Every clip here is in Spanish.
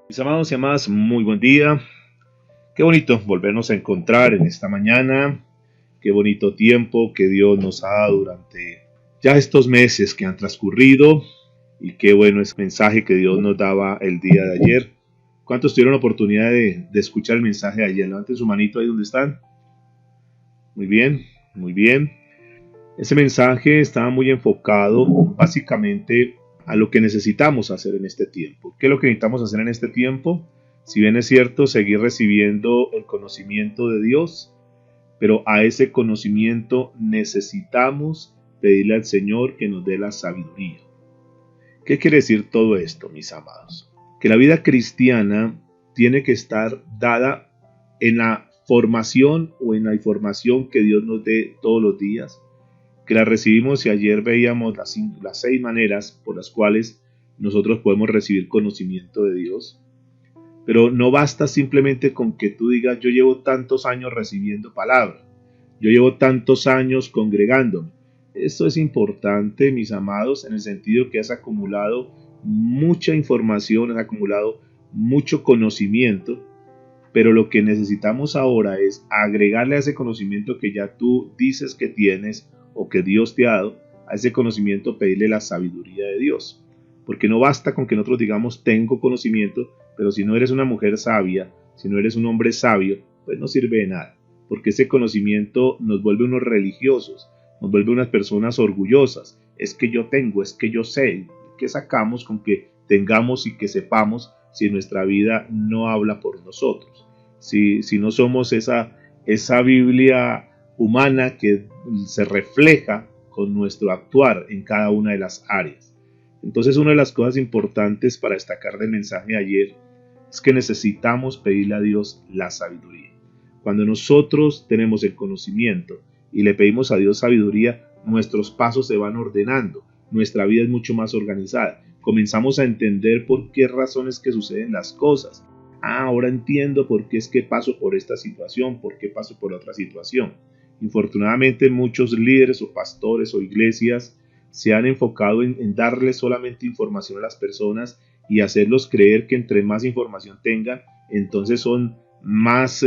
Mis amados y amadas, muy buen día. Qué bonito volvernos a encontrar en esta mañana. Qué bonito tiempo que Dios nos ha dado durante ya estos meses que han transcurrido. Y qué bueno ese mensaje que Dios nos daba el día de ayer. ¿Cuántos tuvieron la oportunidad de escuchar el mensaje de ayer? Levanten su manito ahí donde están. Muy bien, muy bien. Ese mensaje estaba muy enfocado básicamente a lo que necesitamos hacer en este tiempo. ¿Qué es lo que necesitamos hacer en este tiempo? Si bien es cierto, seguir recibiendo el conocimiento de Dios, pero a ese conocimiento necesitamos pedirle al Señor que nos dé la sabiduría. ¿Qué quiere decir todo esto, mis amados? Que la vida cristiana tiene que estar dada en la formación o en la información que Dios nos dé todos los días, que la recibimos y ayer veíamos las 6 maneras por las cuales nosotros podemos recibir conocimiento de Dios. Pero no basta simplemente con que tú digas, yo llevo tantos años recibiendo palabra, yo llevo tantos años congregándome. Esto es importante, mis amados, en el sentido que has acumulado mucha información, has acumulado mucho conocimiento, pero lo que necesitamos ahora es agregarle a ese conocimiento que ya tú dices que tienes o que Dios te ha dado, a ese conocimiento pedirle la sabiduría de Dios. Porque no basta con que nosotros digamos tengo conocimiento, pero si no eres una mujer sabia, si no eres un hombre sabio, pues no sirve de nada. Porque ese conocimiento nos vuelve unos religiosos, nos vuelve unas personas orgullosas. Es que yo tengo, es que yo sé. ¿Qué sacamos con que tengamos y que sepamos si nuestra vida no habla por nosotros? Si no somos esa Biblia humana que se refleja con nuestro actuar en cada una de las áreas. Entonces, una de las cosas importantes para destacar del mensaje de ayer es que necesitamos pedirle a Dios la sabiduría. Cuando nosotros tenemos el conocimiento y le pedimos a Dios sabiduría, nuestros pasos se van ordenando, nuestra vida es mucho más organizada. Comenzamos a entender por qué razones que suceden las cosas. Ahora entiendo por qué es que paso por esta situación, por qué paso por otra situación. Infortunadamente, muchos líderes o pastores o iglesias se han enfocado en darle solamente información a las personas y hacerlos creer que entre más información tengan, entonces son más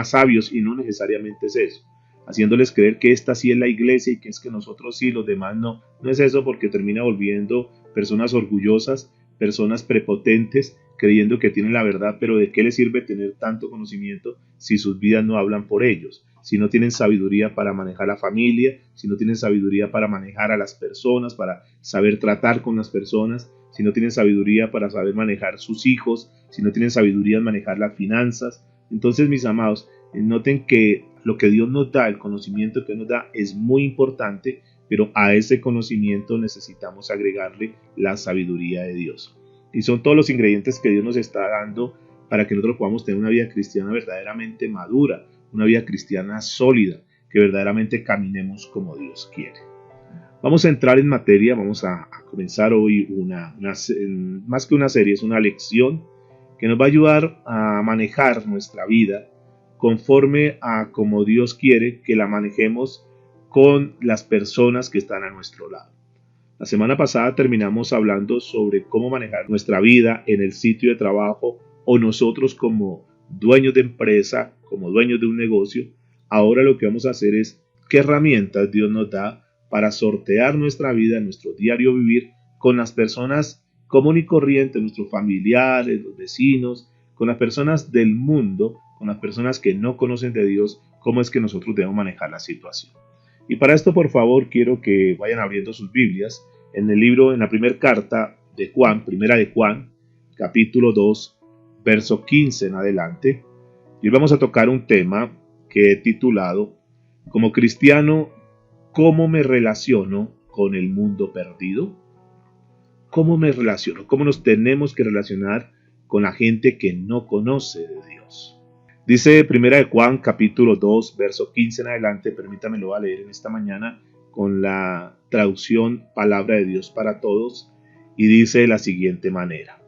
sabios, y no necesariamente es eso. Haciéndoles creer que esta sí es la iglesia y que es que nosotros sí, los demás no. No es eso, porque termina volviendo personas orgullosas, personas prepotentes, creyendo que tienen la verdad, pero ¿de qué les sirve tener tanto conocimiento si sus vidas no hablan por ellos? Si no tienen sabiduría para manejar la familia, si no tienen sabiduría para manejar a las personas, para saber tratar con las personas, si no tienen sabiduría para saber manejar sus hijos, si no tienen sabiduría en manejar las finanzas. Entonces, mis amados, noten que lo que Dios nos da, el conocimiento que nos da, es muy importante, pero a ese conocimiento necesitamos agregarle la sabiduría de Dios. Y son todos los ingredientes que Dios nos está dando para que nosotros podamos tener una vida cristiana verdaderamente madura, una vida cristiana sólida, que verdaderamente caminemos como Dios quiere. Vamos a entrar en materia, vamos a comenzar hoy más que una serie, es una lección que nos va a ayudar a manejar nuestra vida conforme a como Dios quiere que la manejemos con las personas que están a nuestro lado. La semana pasada terminamos hablando sobre cómo manejar nuestra vida en el sitio de trabajo o nosotros como dueños de empresa, como dueños de un negocio. Ahora lo que vamos a hacer es qué herramientas Dios nos da para sortear nuestra vida, nuestro diario vivir con las personas común y corriente, nuestros familiares, los vecinos, con las personas del mundo, con las personas que no conocen de Dios, cómo es que nosotros debemos manejar la situación. Y para esto, por favor, quiero que vayan abriendo sus Biblias en el libro, en la primera carta de Juan, primera de Juan, capítulo 2, verso 15 en adelante. Y hoy vamos a tocar un tema que he titulado, como cristiano, ¿cómo me relaciono con el mundo perdido? ¿Cómo me relaciono? ¿Cómo nos tenemos que relacionar con la gente que no conoce de Dios? Dice primera de Juan, capítulo 2, verso 15 en adelante, permítame lo voy a leer en esta mañana con la traducción Palabra de Dios para Todos, y dice de la siguiente manera: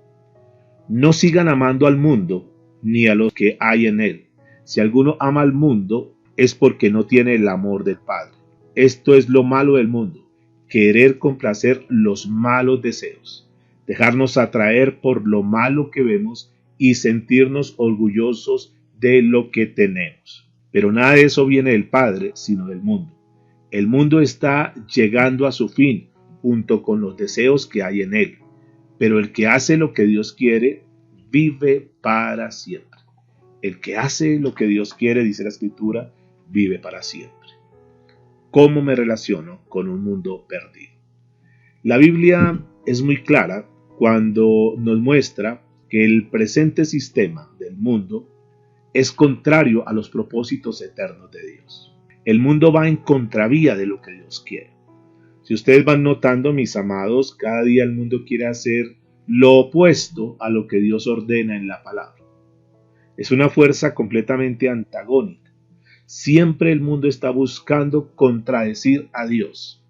no sigan amando al mundo, ni a los que hay en él. Si alguno ama al mundo, es porque no tiene el amor del Padre. Esto es lo malo del mundo, querer complacer los malos deseos, dejarnos atraer por lo malo que vemos y sentirnos orgullosos de lo que tenemos. Pero nada de eso viene del Padre, sino del mundo. El mundo está llegando a su fin, junto con los deseos que hay en él. Pero el que hace lo que Dios quiere, vive para siempre. El que hace lo que Dios quiere, dice la Escritura, vive para siempre. ¿Cómo me relaciono con un mundo perdido? La Biblia es muy clara cuando nos muestra que el presente sistema del mundo es contrario a los propósitos eternos de Dios. El mundo va en contravía de lo que Dios quiere. Si ustedes van notando, mis amados, cada día el mundo quiere hacer lo opuesto a lo que Dios ordena en la palabra. Es una fuerza completamente antagónica. Siempre el mundo está buscando contradecir a Dios.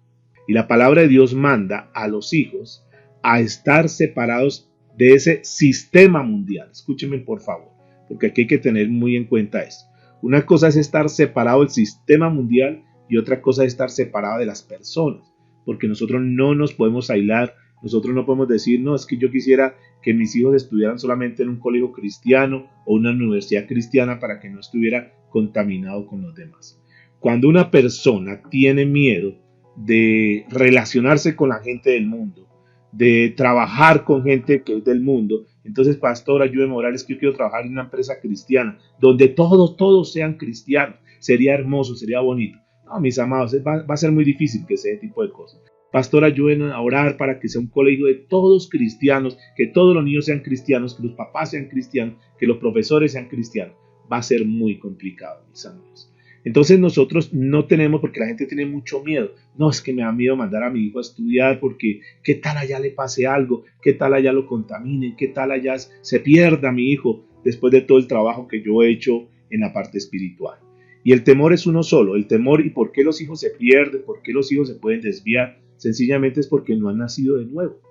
Y la palabra de Dios manda a los hijos a estar separados de ese sistema mundial. Escúchenme por favor, porque aquí hay que tener muy en cuenta esto. Una cosa es estar separado del sistema mundial y otra cosa es estar separado de las personas, porque nosotros no nos podemos aislar. Nosotros no podemos decir, no, es que yo quisiera que mis hijos estudiaran solamente en un colegio cristiano o una universidad cristiana para que no estuviera contaminado con los demás. Cuando una persona tiene miedo de relacionarse con la gente del mundo, de trabajar con gente que es del mundo, entonces, pastor, ayúdeme a orar, es que yo quiero trabajar en una empresa cristiana, donde todos sean cristianos. Sería hermoso, sería bonito. No, mis amados, va a ser muy difícil que sea ese tipo de cosas. Pastor, ayúdenme a orar para que sea un colegio de todos cristianos, que todos los niños sean cristianos, que los papás sean cristianos, que los profesores sean cristianos. Va a ser muy complicado, mis amigos. Entonces nosotros no tenemos, porque la gente tiene mucho miedo. No, es que me da miedo mandar a mi hijo a estudiar porque qué tal allá le pase algo, qué tal allá lo contaminen, qué tal allá se pierda mi hijo después de todo el trabajo que yo he hecho en la parte espiritual. Y el temor es uno solo, el temor y por qué los hijos se pierden, por qué los hijos se pueden desviar, sencillamente es porque no han nacido de nuevo.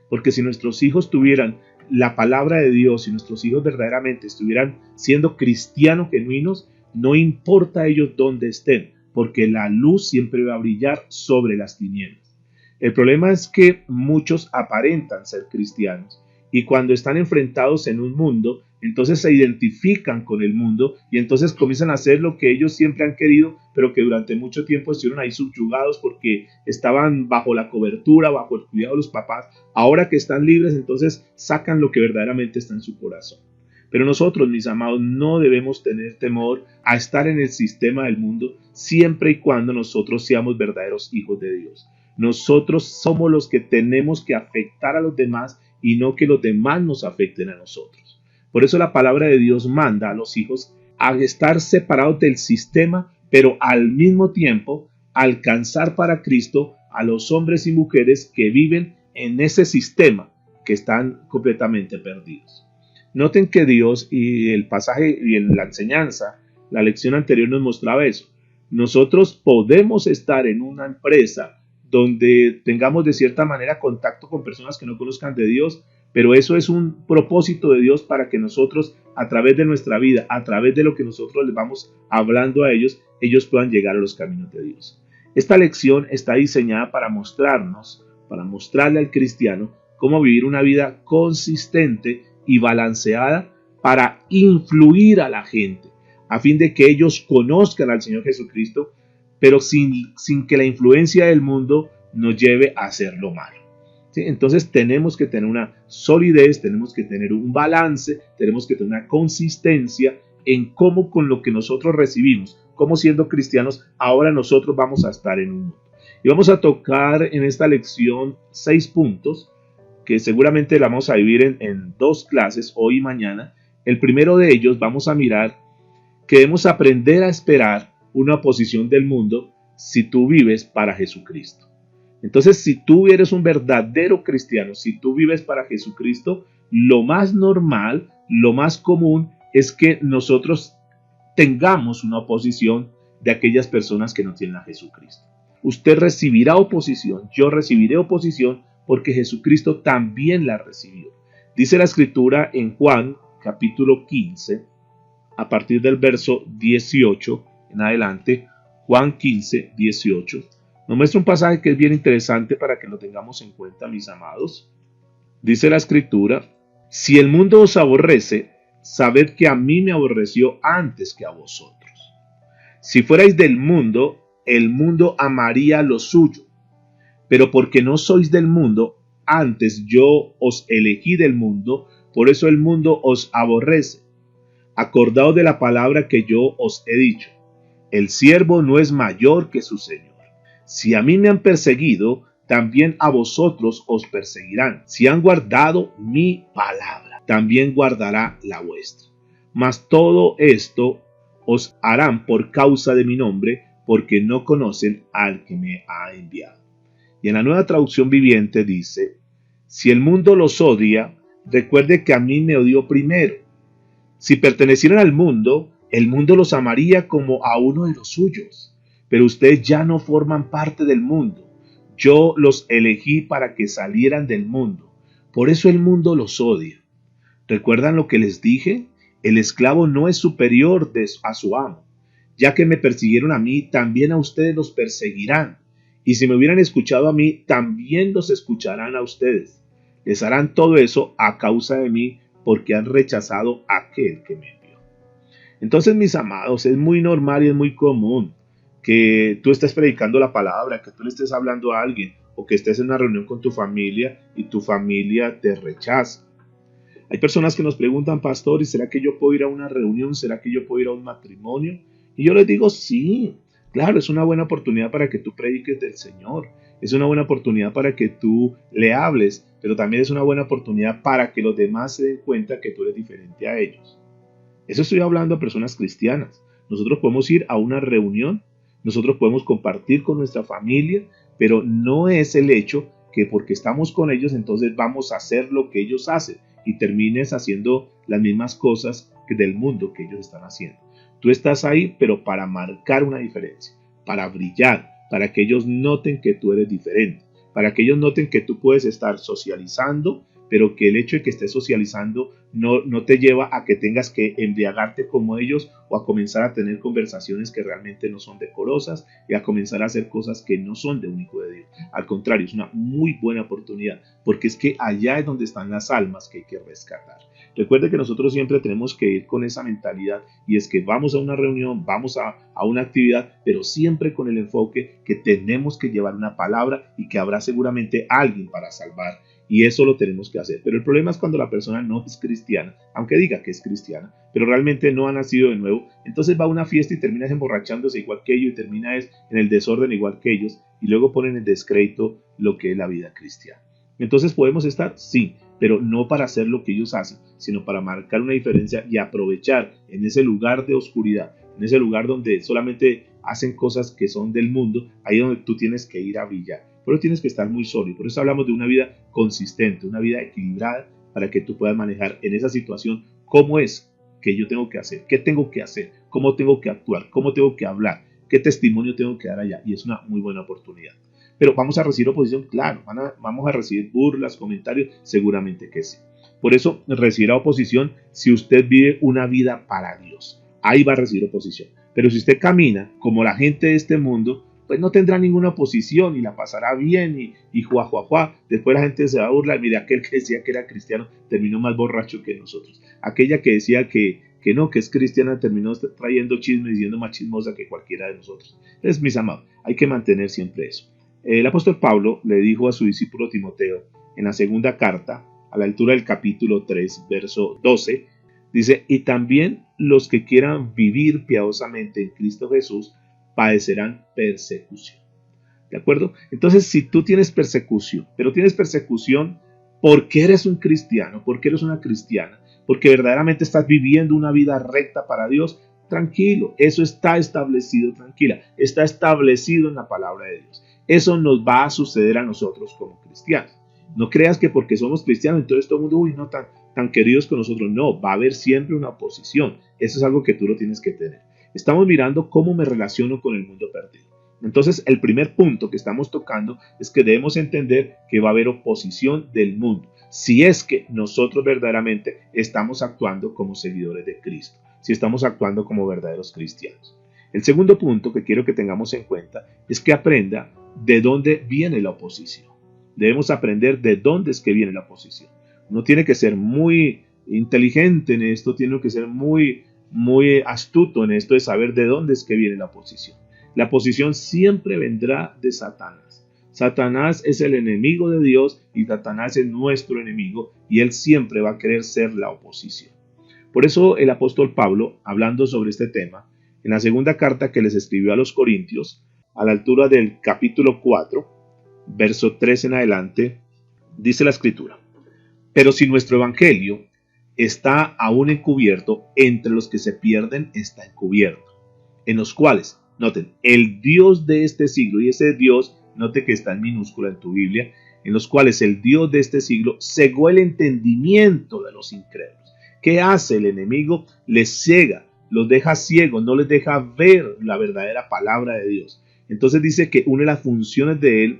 Porque si nuestros hijos tuvieran la palabra de Dios, si nuestros hijos verdaderamente estuvieran siendo cristianos genuinos, no importa ellos dónde estén, porque la luz siempre va a brillar sobre las tinieblas. El problema es que muchos aparentan ser cristianos y cuando están enfrentados en un mundo, entonces se identifican con el mundo y entonces comienzan a hacer lo que ellos siempre han querido, pero que durante mucho tiempo estuvieron ahí subyugados porque estaban bajo la cobertura, bajo el cuidado de los papás. Ahora que están libres, entonces sacan lo que verdaderamente está en su corazón. Pero nosotros, mis amados, no debemos tener temor a estar en el sistema del mundo siempre y cuando nosotros seamos verdaderos hijos de Dios. Nosotros somos los que tenemos que afectar a los demás y no que los demás nos afecten a nosotros. Por eso la palabra de Dios manda a los hijos a estar separados del sistema, pero al mismo tiempo alcanzar para Cristo a los hombres y mujeres que viven en ese sistema, que están completamente perdidos. Noten que Dios y el pasaje y en la enseñanza, la lección anterior nos mostraba eso. Nosotros podemos estar en una empresa donde tengamos de cierta manera contacto con personas que no conozcan de Dios, pero eso es un propósito de Dios para que nosotros, a través de nuestra vida, a través de lo que nosotros les vamos hablando a ellos, ellos puedan llegar a los caminos de Dios. Esta lección está diseñada para mostrarnos, para mostrarle al cristiano cómo vivir una vida consistente y balanceada para influir a la gente, a fin de que ellos conozcan al Señor Jesucristo, pero sin que la influencia del mundo nos lleve a hacer lo malo. ¿Sí? Entonces tenemos que tener una solidez, tenemos que tener un balance, tenemos que tener una consistencia en cómo con lo que nosotros recibimos, como siendo cristianos, ahora nosotros vamos a estar en un mundo. Y vamos a tocar en esta lección 6 puntos, que seguramente la vamos a dividir en 2 clases, hoy y mañana. El primero de ellos vamos a mirar que debemos aprender a esperar una oposición del mundo si tú vives para Jesucristo. Entonces, si tú eres un verdadero cristiano, si tú vives para Jesucristo, lo más normal, lo más común es que nosotros tengamos una oposición de aquellas personas que no tienen a Jesucristo. Usted recibirá oposición, yo recibiré oposición, porque Jesucristo también la recibió. Dice la Escritura en Juan capítulo 15, a partir del verso 18 en adelante, Juan 15, 18, nos muestra un pasaje que es bien interesante para que lo tengamos en cuenta, mis amados. Dice la Escritura: si el mundo os aborrece, sabed que a mí me aborreció antes que a vosotros. Si fuerais del mundo, el mundo amaría lo suyo, pero porque no sois del mundo, antes yo os elegí del mundo, por eso el mundo os aborrece. Acordaos de la palabra que yo os he dicho: el siervo no es mayor que su señor. Si a mí me han perseguido, también a vosotros os perseguirán. Si han guardado mi palabra, también guardará la vuestra. Mas todo esto os harán por causa de mi nombre, porque no conocen al que me ha enviado. Y en la Nueva Traducción Viviente dice: si el mundo los odia, recuerde que a mí me odió primero. Si pertenecieran al mundo, el mundo los amaría como a uno de los suyos. Pero ustedes ya no forman parte del mundo. Yo los elegí para que salieran del mundo. Por eso el mundo los odia. ¿Recuerdan lo que les dije? El esclavo no es superior a su amo. Ya que me persiguieron a mí, también a ustedes los perseguirán. Y si me hubieran escuchado a mí, también los escucharán a ustedes. Les harán todo eso a causa de mí, porque han rechazado a aquel que me envió. Entonces, mis amados, es muy normal y es muy común que tú estés predicando la palabra, que tú le estés hablando a alguien, o que estés en una reunión con tu familia y tu familia te rechaza. Hay personas que nos preguntan: pastor, ¿y será que yo puedo ir a una reunión? ¿Será que yo puedo ir a un matrimonio? Y yo les digo: sí, claro, es una buena oportunidad para que tú prediques del Señor. Es una buena oportunidad para que tú le hables, pero también es una buena oportunidad para que los demás se den cuenta que tú eres diferente a ellos. Eso estoy hablando a personas cristianas. Nosotros podemos ir a una reunión, nosotros podemos compartir con nuestra familia, pero no es el hecho que porque estamos con ellos entonces vamos a hacer lo que ellos hacen y termines haciendo las mismas cosas del mundo que ellos están haciendo. Tú estás ahí, pero para marcar una diferencia, para brillar, para que ellos noten que tú eres diferente, para que ellos noten que tú puedes estar socializando, pero que el hecho de que estés socializando no te lleva a que tengas que embriagarte como ellos o a comenzar a tener conversaciones que realmente no son decorosas y a comenzar a hacer cosas que no son de un hijo de Dios. Al contrario, es una muy buena oportunidad, porque es que allá es donde están las almas que hay que rescatar. Recuerde que nosotros siempre tenemos que ir con esa mentalidad, y es que vamos a una reunión, vamos a una actividad, pero siempre con el enfoque que tenemos que llevar una palabra y que habrá seguramente alguien para salvar. Y eso lo tenemos que hacer. Pero el problema es cuando la persona no es cristiana, aunque diga que es cristiana, pero realmente no ha nacido de nuevo. Entonces va a una fiesta y termina emborrachándose igual que ellos y termina en el desorden igual que ellos, y luego ponen en descrédito lo que es la vida cristiana. Entonces podemos estar, sí, pero no para hacer lo que ellos hacen, sino para marcar una diferencia y aprovechar en ese lugar de oscuridad, en ese lugar donde solamente hacen cosas que son del mundo, ahí es donde tú tienes que ir a brillar. Pero tienes que estar muy sólido. Por eso hablamos de una vida consistente, una vida equilibrada, para que tú puedas manejar en esa situación cómo es que yo tengo que hacer, qué tengo que hacer, cómo tengo que actuar, cómo tengo que hablar, qué testimonio tengo que dar allá. Y es una muy buena oportunidad. Pero vamos a recibir oposición, claro. Vamos a recibir burlas, comentarios, seguramente que sí. Por eso recibirá oposición si usted vive una vida para Dios. Ahí va a recibir oposición. Pero si usted camina como la gente de este mundo, pues no tendrá ninguna oposición y la pasará bien y juá, juá, juá. Después la gente se va a burlar. Mire, aquel que decía que era cristiano terminó más borracho que nosotros. Aquella que decía que no, que es cristiana, terminó trayendo chismes y siendo más chismosa que cualquiera de nosotros. Entonces, mis amados, hay que mantener siempre eso. El apóstol Pablo le dijo a su discípulo Timoteo en la segunda carta, a la altura del capítulo 3, verso 12, dice: y también los que quieran vivir piadosamente en Cristo Jesús padecerán persecución. ¿De acuerdo? Entonces, si tú tienes persecución, pero tienes persecución porque eres un cristiano, porque eres una cristiana, porque verdaderamente estás viviendo una vida recta para Dios, tranquilo, eso está establecido, tranquila, está establecido en la palabra de Dios. Eso nos va a suceder a nosotros como cristianos. No creas que porque somos cristianos, entonces todo el mundo, uy, no tan queridos con nosotros. No, va a haber siempre una oposición. Eso es algo que tú lo tienes que tener. Estamos mirando cómo me relaciono con el mundo perdido. Entonces, el primer punto que estamos tocando es que debemos entender que va a haber oposición del mundo, si es que nosotros verdaderamente estamos actuando como seguidores de Cristo, si estamos actuando como verdaderos cristianos. El segundo punto que quiero que tengamos en cuenta es que aprenda de dónde viene la oposición. Debemos aprender de dónde es que viene la oposición. No tiene que ser muy inteligente en esto, tiene que ser muy astuto en esto de saber de dónde es que viene la oposición. La oposición siempre vendrá de Satanás. Satanás es el enemigo de Dios y Satanás es nuestro enemigo y él siempre va a querer ser la oposición. Por eso el apóstol Pablo, hablando sobre este tema, en la segunda carta que les escribió a los Corintios, a la altura del capítulo 4, verso 3 en adelante, dice la escritura: pero si nuestro evangelio está aún encubierto, entre los que se pierden está encubierto, en los cuales, noten, el Dios de este siglo, y ese Dios, note que está en minúscula en tu Biblia, en los cuales el Dios de este siglo cegó el entendimiento de los incrédulos. ¿Qué hace el enemigo? Les ciega, los deja ciegos, no les deja ver la verdadera palabra de Dios. Entonces dice que una de las funciones de él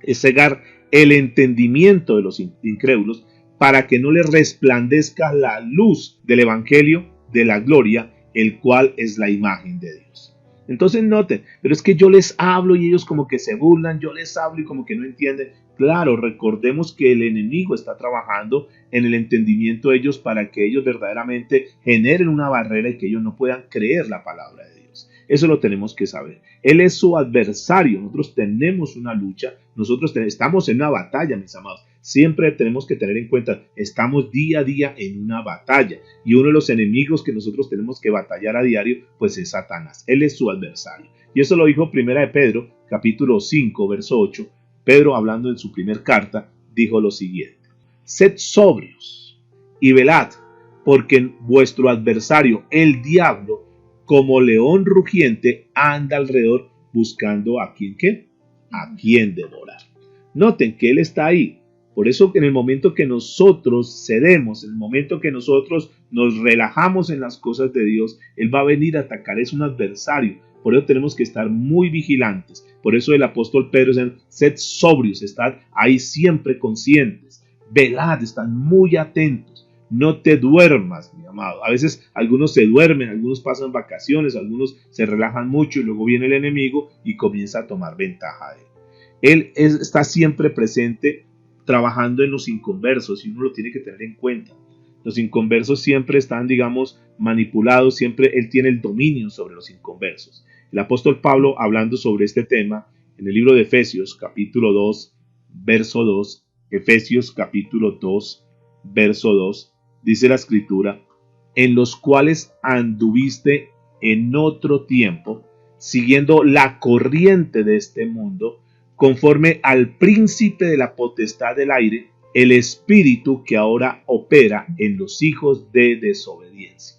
es cegar el entendimiento de los incrédulos para que no les resplandezca la luz del evangelio de la gloria, el cual es la imagen de Dios. Entonces noten, pero es que yo les hablo y ellos como que se burlan, yo les hablo y como que no entienden. Claro, recordemos que el enemigo está trabajando en el entendimiento de ellos para que ellos verdaderamente generen una barrera y que ellos no puedan creer la palabra de Dios. Eso lo tenemos que saber. Él es su adversario, nosotros tenemos una lucha, nosotros estamos en una batalla, mis amados. Siempre tenemos que tener en cuenta, estamos día a día en una batalla y uno de los enemigos que nosotros tenemos que batallar a diario, pues es Satanás. Él es su adversario. Y eso lo dijo Primera de Pedro, capítulo 5, verso 8. Pedro, hablando en su primer carta, dijo lo siguiente: sed sobrios y velad, porque vuestro adversario, el diablo, como león rugiente, anda alrededor buscando a quien ¿qué? A quien devorar. Noten que él está ahí. Por eso que en el momento que nosotros cedemos, en el momento que nosotros nos relajamos en las cosas de Dios, él va a venir a atacar, es un adversario. Por eso tenemos que estar muy vigilantes. Por eso el apóstol Pedro dice: sed sobrios, estad ahí siempre conscientes, velad, estad muy atentos, no te duermas, mi amado. A veces algunos se duermen, algunos pasan vacaciones, algunos se relajan mucho y luego viene el enemigo y comienza a tomar ventaja de él. Él está siempre presente trabajando en los inconversos y uno lo tiene que tener en cuenta. Los inconversos siempre están, digamos, manipulados, siempre él tiene el dominio sobre los inconversos. El apóstol Pablo, hablando sobre este tema, en el libro de Efesios, capítulo 2, verso 2, Efesios capítulo 2, verso 2, dice la escritura: en los cuales anduviste en otro tiempo, siguiendo la corriente de este mundo, conforme al príncipe de la potestad del aire, el espíritu que ahora opera en los hijos de desobediencia.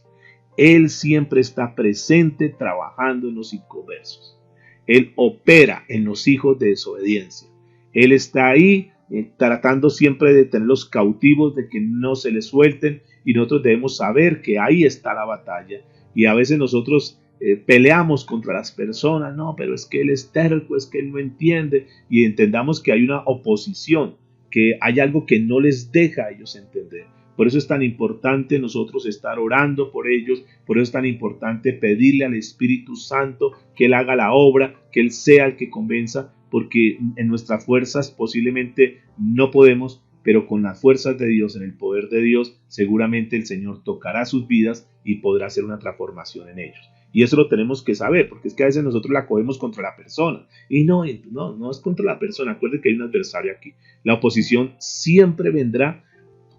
Él siempre está presente trabajando en los inconversos. Él opera en los hijos de desobediencia. Él está ahí tratando siempre de tenerlos cautivos, de que no se les suelten, y nosotros debemos saber que ahí está la batalla. Y a veces nosotros peleamos contra las personas, no, pero es que él es terco, es que él no entiende, y entendamos que hay una oposición, que hay algo que no les deja a ellos entender. Por eso es tan importante nosotros estar orando por ellos, por eso es tan importante pedirle al Espíritu Santo que Él haga la obra, que Él sea el que convenza, porque en nuestras fuerzas posiblemente no podemos, pero con las fuerzas de Dios, en el poder de Dios, seguramente el Señor tocará sus vidas y podrá hacer una transformación en ellos. Y eso lo tenemos que saber, porque es que a veces nosotros la cogemos contra la persona. Y no es contra la persona. Acuérdense que hay un adversario aquí. La oposición siempre vendrá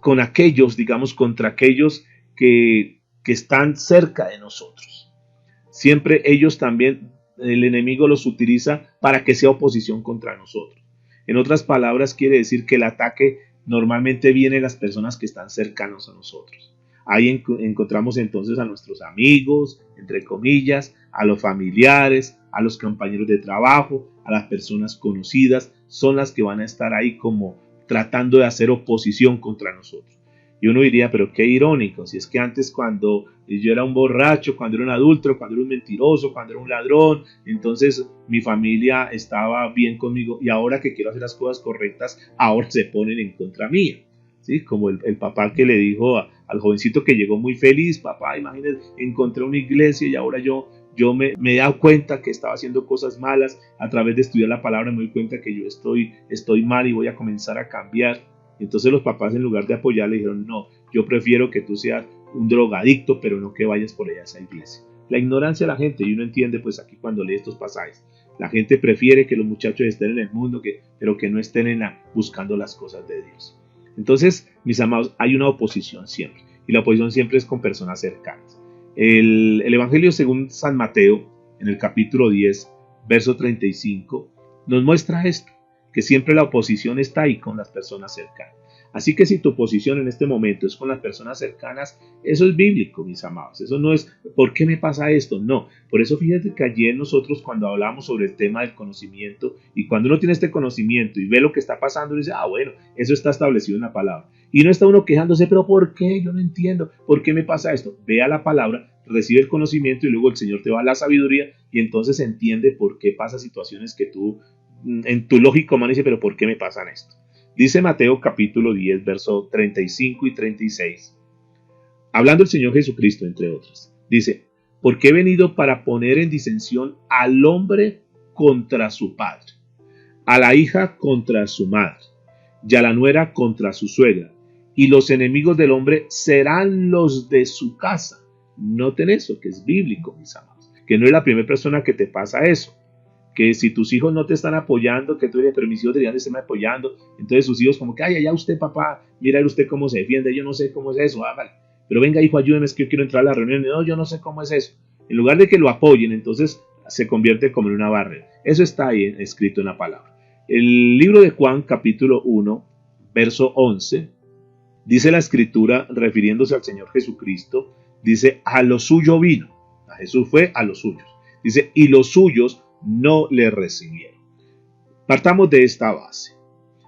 con aquellos, digamos, contra aquellos que están cerca de nosotros. Siempre ellos también, el enemigo los utiliza para que sea oposición contra nosotros. En otras palabras, quiere decir que el ataque normalmente viene de las personas que están cercanos a nosotros. Ahí encontramos entonces a nuestros amigos, entre comillas, a los familiares, a los compañeros de trabajo, a las personas conocidas, son las que van a estar ahí como tratando de hacer oposición contra nosotros. Y uno diría, pero qué irónico, si es que antes cuando yo era un borracho, cuando era un adúltero, cuando era un mentiroso, cuando era un ladrón, entonces mi familia estaba bien conmigo y ahora que quiero hacer las cosas correctas, ahora se ponen en contra mía. ¿Sí? Como el papá que le dijo al jovencito que llegó muy feliz: papá, imagínate, encontré una iglesia y ahora yo me he dado cuenta que estaba haciendo cosas malas. A través de estudiar la palabra me doy cuenta que yo estoy mal y voy a comenzar a cambiar. Entonces los papás, en lugar de apoyar, le dijeron: no, yo prefiero que tú seas un drogadicto, pero no que vayas por allá a esa iglesia. La ignorancia de la gente, y uno entiende pues aquí cuando lee estos pasajes, la gente prefiere que los muchachos estén en el mundo, pero que no estén buscando las cosas de Dios. Entonces, mis amados, hay una oposición siempre, y la oposición siempre es con personas cercanas. El Evangelio según San Mateo, en el capítulo 10, verso 35, nos muestra esto, que siempre la oposición está ahí con las personas cercanas. Así que si tu oposición en este momento es con las personas cercanas, eso es bíblico, mis amados. Eso no es, ¿por qué me pasa esto? No. Por eso fíjate que ayer nosotros cuando hablamos sobre el tema del conocimiento, y cuando uno tiene este conocimiento y ve lo que está pasando, uno dice, bueno, eso está establecido en la palabra. Y no está uno quejándose, pero ¿por qué? Yo no entiendo. ¿Por qué me pasa esto? Vea la palabra, recibe el conocimiento y luego el Señor te va a la sabiduría y entonces entiende por qué pasa situaciones que tú, en tu lógico humano, dice, pero ¿por qué me pasan esto? Dice Mateo capítulo 10, verso 35 y 36. Hablando el Señor Jesucristo, entre otras. Dice, porque he venido para poner en disensión al hombre contra su padre, a la hija contra su madre, y a la nuera contra su suegra. Y los enemigos del hombre serán los de su casa. Noten eso, que es bíblico, mis amados. Que no es la primera persona que te pasa eso. Que si tus hijos no te están apoyando, que tú eres permisivo, deberían de estarme apoyando. Entonces sus hijos como que, ay, allá usted papá, mira usted cómo se defiende, yo no sé cómo es eso, vale. Pero venga hijo, ayúdeme, es que yo quiero entrar a la reunión. No, yo no sé cómo es eso. En lugar de que lo apoyen, entonces se convierte como en una barrera. Eso está ahí escrito en la palabra. El libro de Juan, capítulo 1, verso 11, dice la escritura, refiriéndose al Señor Jesucristo, dice, a lo suyo vino. A Jesús fue a los suyos. Dice, y los suyos no le recibieron. Partamos de esta base.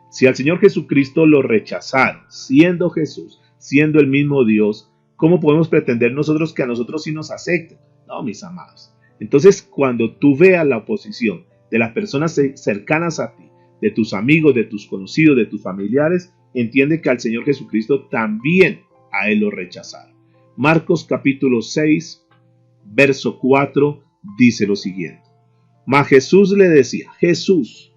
Si al Señor Jesucristo lo rechazaron, siendo Jesús, siendo el mismo Dios, ¿cómo podemos pretender nosotros que a nosotros sí nos acepten? No, mis amados. Entonces, cuando tú veas la oposición de las personas cercanas a ti, de tus amigos, de tus conocidos, de tus familiares, entiende que al Señor Jesucristo también a Él lo rechazaron. Marcos capítulo 6, verso 4, dice lo siguiente. Mas Jesús le decía, Jesús,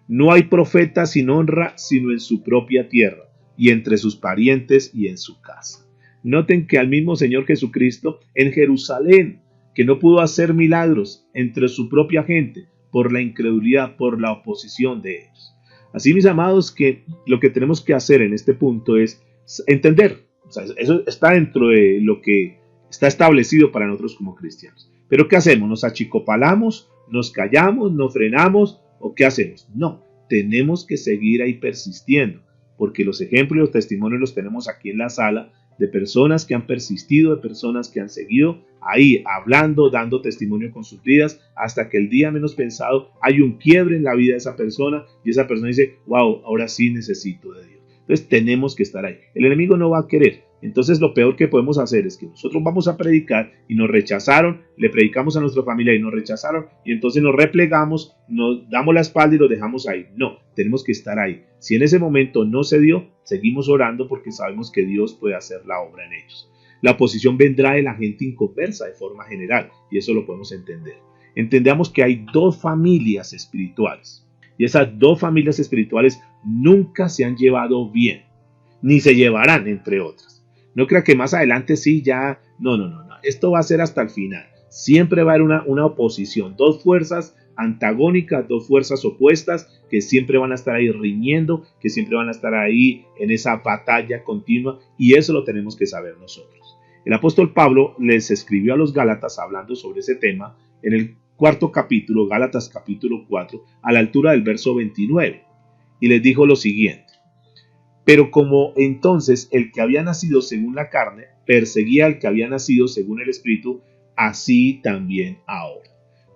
no hay profeta sin honra sino en su propia tierra y entre sus parientes y en su casa. Noten que al mismo Señor Jesucristo en Jerusalén, que no pudo hacer milagros entre su propia gente por la incredulidad, por la oposición de ellos. Así, mis amados, que lo que tenemos que hacer en este punto es entender, o sea, eso está dentro de lo que está establecido para nosotros como cristianos. Pero ¿qué hacemos? ¿Nos achicopalamos? ¿Nos callamos? ¿Nos frenamos? ¿O qué hacemos? No, tenemos que seguir ahí persistiendo, porque los ejemplos y los testimonios los tenemos aquí en la sala de personas que han persistido, de personas que han seguido ahí hablando, dando testimonio con sus vidas, hasta que el día menos pensado hay un quiebre en la vida de esa persona y esa persona dice, wow, ahora sí necesito de Dios. Entonces tenemos que estar ahí. El enemigo no va a querer. Entonces lo peor que podemos hacer es que nosotros vamos a predicar y nos rechazaron, le predicamos a nuestra familia y nos rechazaron y entonces nos replegamos, nos damos la espalda y lo dejamos ahí. No, tenemos que estar ahí. Si en ese momento no se dio, seguimos orando porque sabemos que Dios puede hacer la obra en ellos. La oposición vendrá de la gente inconversa de forma general y eso lo podemos entender. Entendamos que hay dos familias espirituales y esas dos familias espirituales nunca se han llevado bien, ni se llevarán, entre otras. No crea que más adelante sí ya, no. Esto va a ser hasta el final. Siempre va a haber una oposición, dos fuerzas antagónicas, dos fuerzas opuestas que siempre van a estar ahí riñendo, que siempre van a estar ahí en esa batalla continua y eso lo tenemos que saber nosotros. El apóstol Pablo les escribió a los Gálatas hablando sobre ese tema en el cuarto capítulo, Gálatas capítulo 4, a la altura del verso 29 y les dijo lo siguiente. Pero como entonces el que había nacido según la carne perseguía al que había nacido según el Espíritu, así también ahora.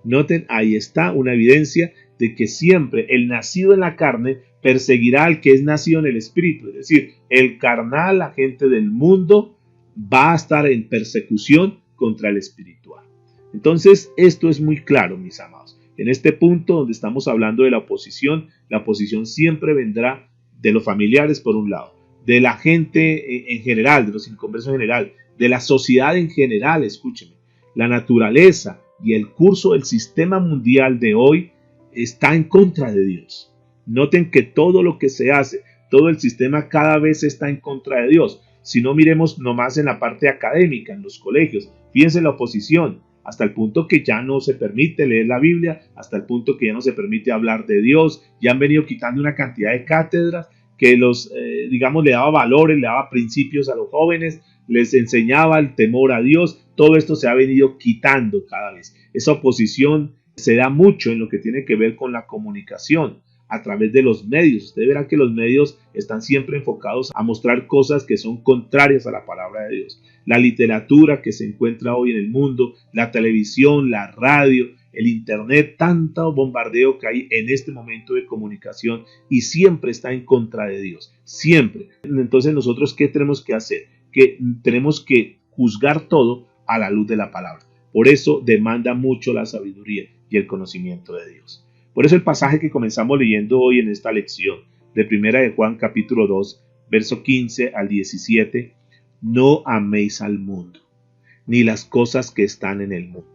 Noten, ahí está una evidencia de que siempre el nacido en la carne perseguirá al que es nacido en el Espíritu. Es decir, el carnal, la gente del mundo, va a estar en persecución contra el espiritual. Entonces, esto es muy claro, mis amados. En este punto donde estamos hablando de la oposición siempre vendrá de los familiares por un lado, de la gente en general, de los inconversos en general, de la sociedad en general, escúcheme, la naturaleza y el curso del sistema mundial de hoy está en contra de Dios. Noten que todo lo que se hace, todo el sistema cada vez está en contra de Dios. sino miremos nomás en la parte académica, en los colegios. Fíjense la oposición, hasta el punto que ya no se permite leer la Biblia, hasta el punto que ya no se permite hablar de Dios, ya han venido quitando una cantidad de cátedras que le daba valores, le daba principios a los jóvenes, les enseñaba el temor a Dios. Todo esto se ha venido quitando cada vez. Esa oposición se da mucho en lo que tiene que ver con la comunicación a través de los medios. Usted verá que los medios están siempre enfocados a mostrar cosas que son contrarias a la palabra de Dios. La literatura que se encuentra hoy en el mundo, la televisión, la radio, el internet, tanto bombardeo que hay en este momento de comunicación y siempre está en contra de Dios, siempre. Entonces nosotros, ¿qué tenemos que hacer? Que tenemos que juzgar todo a la luz de la palabra. Por eso demanda mucho la sabiduría y el conocimiento de Dios. Por eso el pasaje que comenzamos leyendo hoy en esta lección de Primera de Juan capítulo 2, verso 15 al 17, no améis al mundo, ni las cosas que están en el mundo.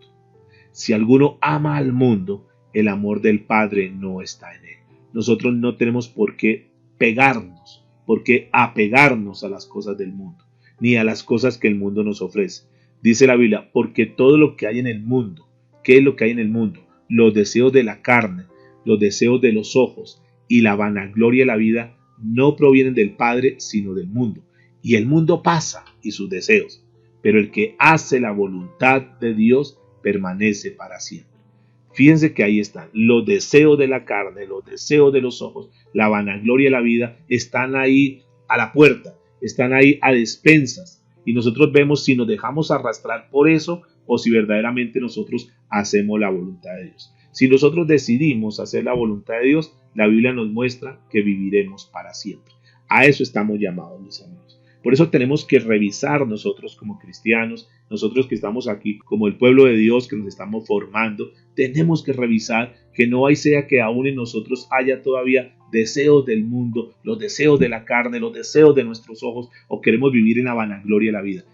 Si alguno ama al mundo, el amor del Padre no está en él. Nosotros no tenemos por qué pegarnos, por qué apegarnos a las cosas del mundo, ni a las cosas que el mundo nos ofrece. Dice la Biblia, porque todo lo que hay en el mundo, ¿qué es lo que hay en el mundo? Los deseos de la carne, los deseos de los ojos y la vanagloria de la vida no provienen del Padre, sino del mundo. Y el mundo pasa y sus deseos, pero el que hace la voluntad de Dios permanece para siempre. Fíjense que ahí están los deseos de la carne, los deseos de los ojos, la vanagloria de la vida, están ahí a la puerta, están ahí a despensas, y nosotros vemos si nos dejamos arrastrar por eso o si verdaderamente nosotros hacemos la voluntad de Dios. Si nosotros decidimos hacer la voluntad de Dios, la Biblia nos muestra que viviremos para siempre. A eso estamos llamados, mis amigos. Por eso tenemos que revisar nosotros como cristianos, nosotros que estamos aquí como el pueblo de Dios que nos estamos formando, tenemos que revisar que no sea que aún en nosotros haya todavía deseos del mundo, los deseos de la carne, los deseos de nuestros ojos, o queremos vivir en la vanagloria de la vida.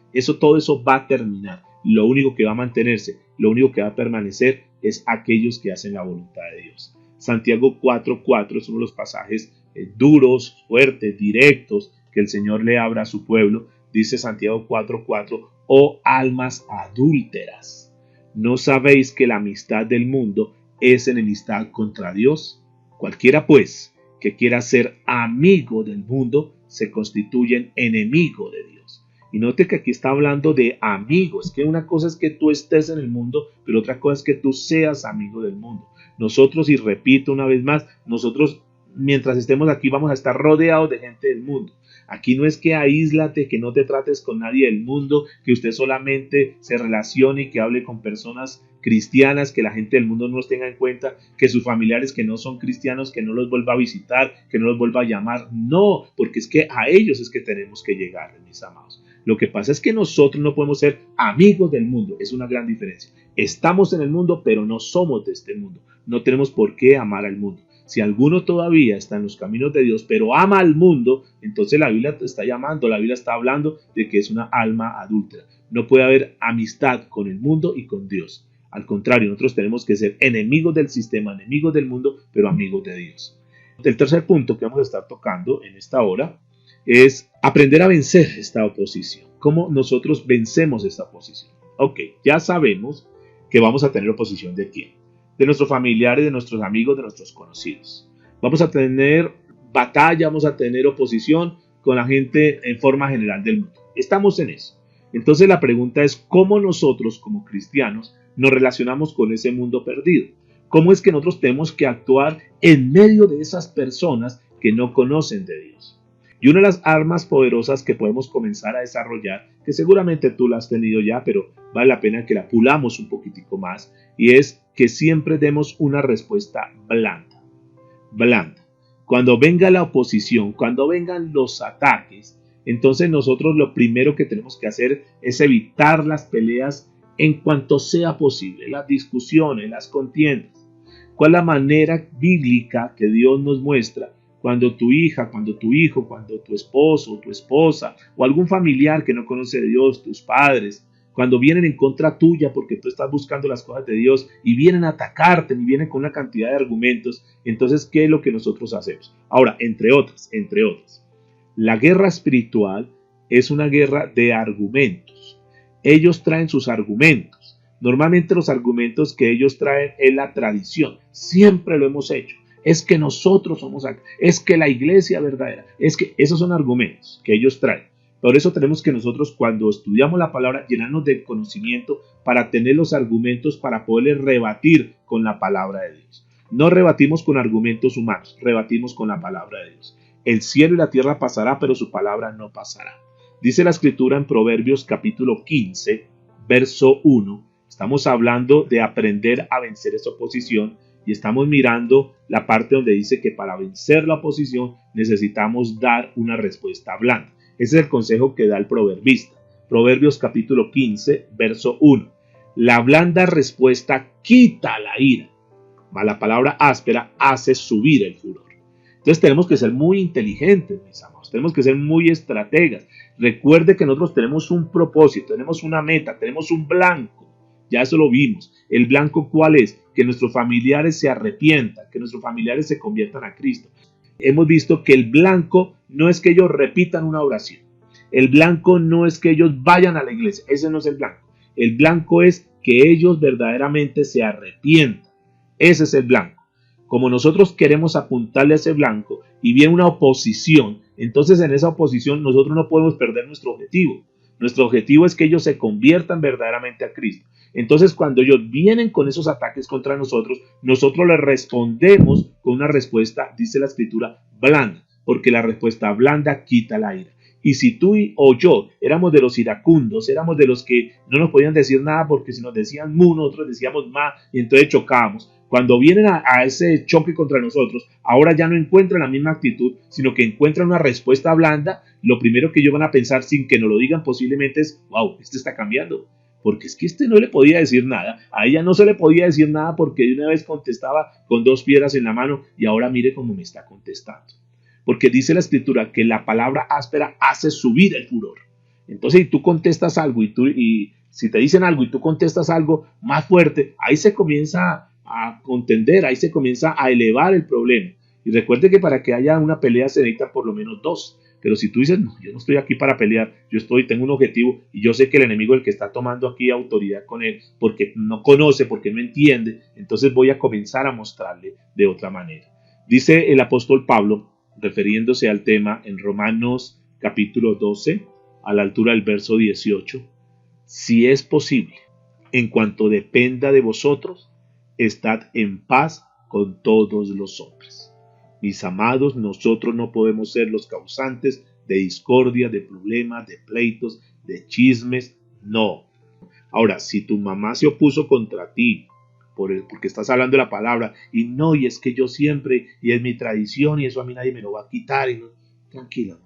Todo eso va a terminar. Lo único que va a mantenerse, lo único que va a permanecer es aquellos que hacen la voluntad de Dios. Santiago 4:4 es uno de los pasajes duros, fuertes, directos, que el Señor le abra a su pueblo. Dice Santiago 4:4, oh almas adúlteras, ¿no sabéis que la amistad del mundo es enemistad contra Dios? Cualquiera pues que quiera ser amigo del mundo se constituye en enemigo de Dios. Y note que aquí está hablando de amigos, que una cosa es que tú estés en el mundo, pero otra cosa es que tú seas amigo del mundo. Nosotros, y repito una vez más, nosotros mientras estemos aquí vamos a estar rodeados de gente del mundo. Aquí no es que aíslate, que no te trates con nadie del mundo, que usted solamente se relacione y que hable con personas cristianas, que la gente del mundo no los tenga en cuenta, que sus familiares que no son cristianos, que no los vuelva a visitar, que no los vuelva a llamar. No, porque es que a ellos es que tenemos que llegar, mis amados. Lo que pasa es que nosotros no podemos ser amigos del mundo, es una gran diferencia. Estamos en el mundo, pero no somos de este mundo. No tenemos por qué amar al mundo. Si alguno todavía está en los caminos de Dios, pero ama al mundo, entonces la Biblia te está llamando, la Biblia está hablando de que es una alma adúltera. No puede haber amistad con el mundo y con Dios. Al contrario, nosotros tenemos que ser enemigos del sistema, enemigos del mundo, pero amigos de Dios. El tercer punto que vamos a estar tocando en esta hora es aprender a vencer esta oposición. ¿Cómo nosotros vencemos esta oposición? Ok, ya sabemos que vamos a tener oposición ¿de quién? De nuestros familiares, de nuestros amigos, de nuestros conocidos. Vamos a tener batalla, vamos a tener oposición con la gente en forma general del mundo. Estamos en eso. Entonces la pregunta es cómo nosotros como cristianos nos relacionamos con ese mundo perdido. ¿Cómo es que nosotros tenemos que actuar en medio de esas personas que no conocen de Dios? Y una de las armas poderosas que podemos comenzar a desarrollar, que seguramente tú la has tenido ya, pero vale la pena que la pulamos un poquitico más, y es que siempre demos una respuesta blanda. Blanda. Cuando venga la oposición, cuando vengan los ataques, entonces nosotros lo primero que tenemos que hacer es evitar las peleas en cuanto sea posible, las discusiones, las contiendas. ¿Cuál es la manera bíblica que Dios nos muestra? Cuando tu hija, cuando tu hijo, cuando tu esposo o tu esposa o algún familiar que no conoce de Dios, tus padres, cuando vienen en contra tuya porque tú estás buscando las cosas de Dios y vienen a atacarte y vienen con una cantidad de argumentos, entonces, ¿qué es lo que nosotros hacemos? Ahora, entre otras, la guerra espiritual es una guerra de argumentos. Ellos traen sus argumentos. Normalmente los argumentos que ellos traen es la tradición. Siempre lo hemos hecho. Es que nosotros somos acá. Es que la iglesia verdadera. Es que esos son argumentos que ellos traen. Por eso tenemos que nosotros, cuando estudiamos la palabra, llenarnos de conocimiento para tener los argumentos para poderles rebatir con la palabra de Dios. No rebatimos con argumentos humanos, rebatimos con la palabra de Dios. El cielo y la tierra pasará, pero su palabra no pasará. Dice la escritura en Proverbios capítulo 15, verso 1. Estamos hablando de aprender a vencer esa oposición y estamos mirando la parte donde dice que para vencer la oposición necesitamos dar una respuesta blanda. Ese es el consejo que da el proverbista. Proverbios capítulo 15, verso 1. La blanda respuesta quita la ira, mas la palabra áspera hace subir el furor. Entonces tenemos que ser muy inteligentes, mis amados. Tenemos que ser muy estrategas. Recuerde que nosotros tenemos un propósito, tenemos una meta, tenemos un blanco. Ya eso lo vimos. ¿El blanco cuál es? Que nuestros familiares se arrepientan, que nuestros familiares se conviertan a Cristo. Hemos visto que el blanco no es que ellos repitan una oración. El blanco no es que ellos vayan a la iglesia. Ese no es el blanco. El blanco es que ellos verdaderamente se arrepientan. Ese es el blanco. Como nosotros queremos apuntarle a ese blanco y viene una oposición, entonces en esa oposición nosotros no podemos perder nuestro objetivo. Nuestro objetivo es que ellos se conviertan verdaderamente a Cristo. Entonces cuando ellos vienen con esos ataques contra nosotros, nosotros les respondemos con una respuesta, dice la escritura, blanda, porque la respuesta blanda quita la ira. Y si tú o yo éramos de los iracundos, éramos de los que no nos podían decir nada porque si nos decían mu, nosotros decíamos ma y entonces chocábamos. Cuando vienen a ese choque contra nosotros, ahora ya no encuentran la misma actitud, sino que encuentran una respuesta blanda. Lo primero que ellos van a pensar sin que nos lo digan posiblemente es, wow, este está cambiando. Porque es que este no le podía decir nada, a ella no se le podía decir nada porque de una vez contestaba con 2 piedras en la mano y ahora mire cómo me está contestando. Porque dice la escritura que la palabra áspera hace subir el furor. Entonces, si tú contestas algo y si te dicen algo y tú contestas algo más fuerte, ahí se comienza a contender, ahí se comienza a elevar el problema. Y recuerde que para que haya una pelea se necesitan por lo menos 2. Pero si tú dices, no, yo no estoy aquí para pelear, tengo un objetivo y yo sé que el enemigo es el que está tomando aquí autoridad con él porque no conoce, porque no entiende, entonces voy a comenzar a mostrarle de otra manera. Dice el apóstol Pablo, refiriéndose al tema en Romanos capítulo 12, a la altura del verso 18, si es posible, en cuanto dependa de vosotros, estad en paz con todos los hombres. Mis amados, nosotros no podemos ser los causantes de discordia, de problemas, de pleitos, de chismes, no. Ahora, si tu mamá se opuso contra ti, porque estás hablando de la palabra, y es que yo siempre, y es mi tradición, y eso a mí nadie me lo va a quitar, tranquila,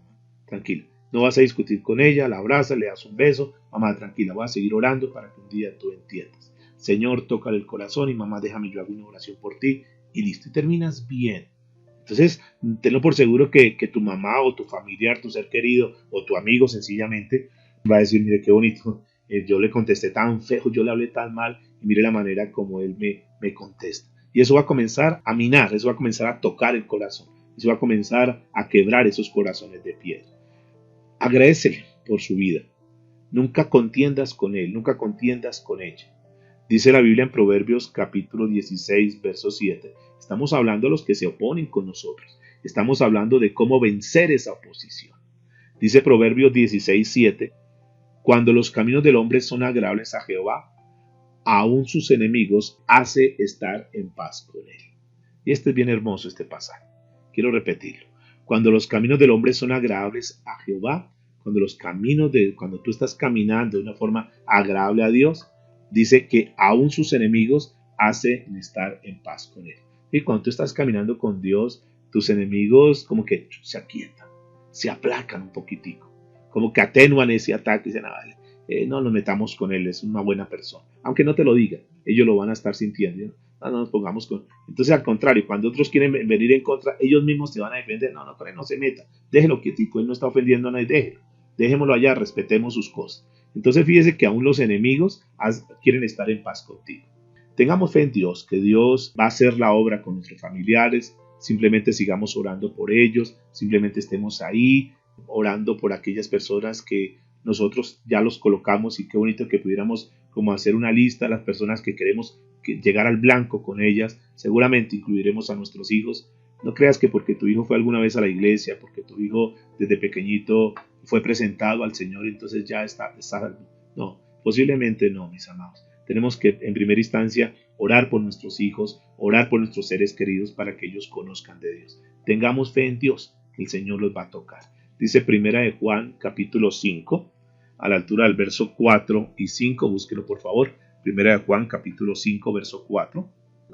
tranquila. No vas a discutir con ella, la abrazas, le das un beso, mamá, tranquila, voy a seguir orando para que un día tú entiendas. Señor, tócale el corazón y mamá, déjame yo hago una oración por ti, y listo, y terminas bien. Entonces, tenlo por seguro que tu mamá o tu familiar, tu ser querido o tu amigo sencillamente va a decir, mire qué bonito, yo le contesté tan feo, yo le hablé tan mal y mire la manera como él me contesta. Y eso va a comenzar a minar, eso va a comenzar a tocar el corazón, eso va a comenzar a quebrar esos corazones de piedra. Agradécele por su vida. Nunca contiendas con él, nunca contiendas con ella. Dice la Biblia en Proverbios capítulo 16, verso 7. Estamos hablando de los que se oponen con nosotros. Estamos hablando de cómo vencer esa oposición. Dice Proverbios 16, 7. Cuando los caminos del hombre son agradables a Jehová, aún sus enemigos hace estar en paz con él. Y este es bien hermoso este pasaje. Quiero repetirlo. Cuando los caminos del hombre son agradables a Jehová, cuando tú estás caminando de una forma agradable a Dios, dice que aún sus enemigos hacen estar en paz con él. Y cuando tú estás caminando con Dios, tus enemigos como que se aquietan, se aplacan un poquitico, como que atenúan ese ataque y dicen, no nos metamos con él, es una buena persona. Aunque no te lo digan, ellos lo van a estar sintiendo. No nos pongamos con... Entonces, al contrario, cuando otros quieren venir en contra, ellos mismos te van a defender. No, con él no se meta. Déjelo quietico, él no está ofendiendo a nadie, déjelo. Dejémoslo allá, respetemos sus cosas. Entonces, fíjese que aún los enemigos quieren estar en paz contigo. Tengamos fe en Dios, que Dios va a hacer la obra con nuestros familiares. Simplemente sigamos orando por ellos, simplemente estemos ahí, orando por aquellas personas que nosotros ya los colocamos, y qué bonito que pudiéramos como hacer una lista de las personas que queremos llegar al blanco con ellas. Seguramente incluiremos a nuestros hijos. No creas que porque tu hijo fue alguna vez a la iglesia, porque tu hijo desde pequeñito fue presentado al Señor, entonces ya está salvo. No, posiblemente no, mis amados. Tenemos que en primera instancia orar por nuestros hijos, orar por nuestros seres queridos para que ellos conozcan de Dios. Tengamos fe en Dios, el Señor los va a tocar. Dice primera de Juan capítulo 5, a la altura del verso 4 y 5, búsquelo por favor. Primera de Juan capítulo 5, verso 4.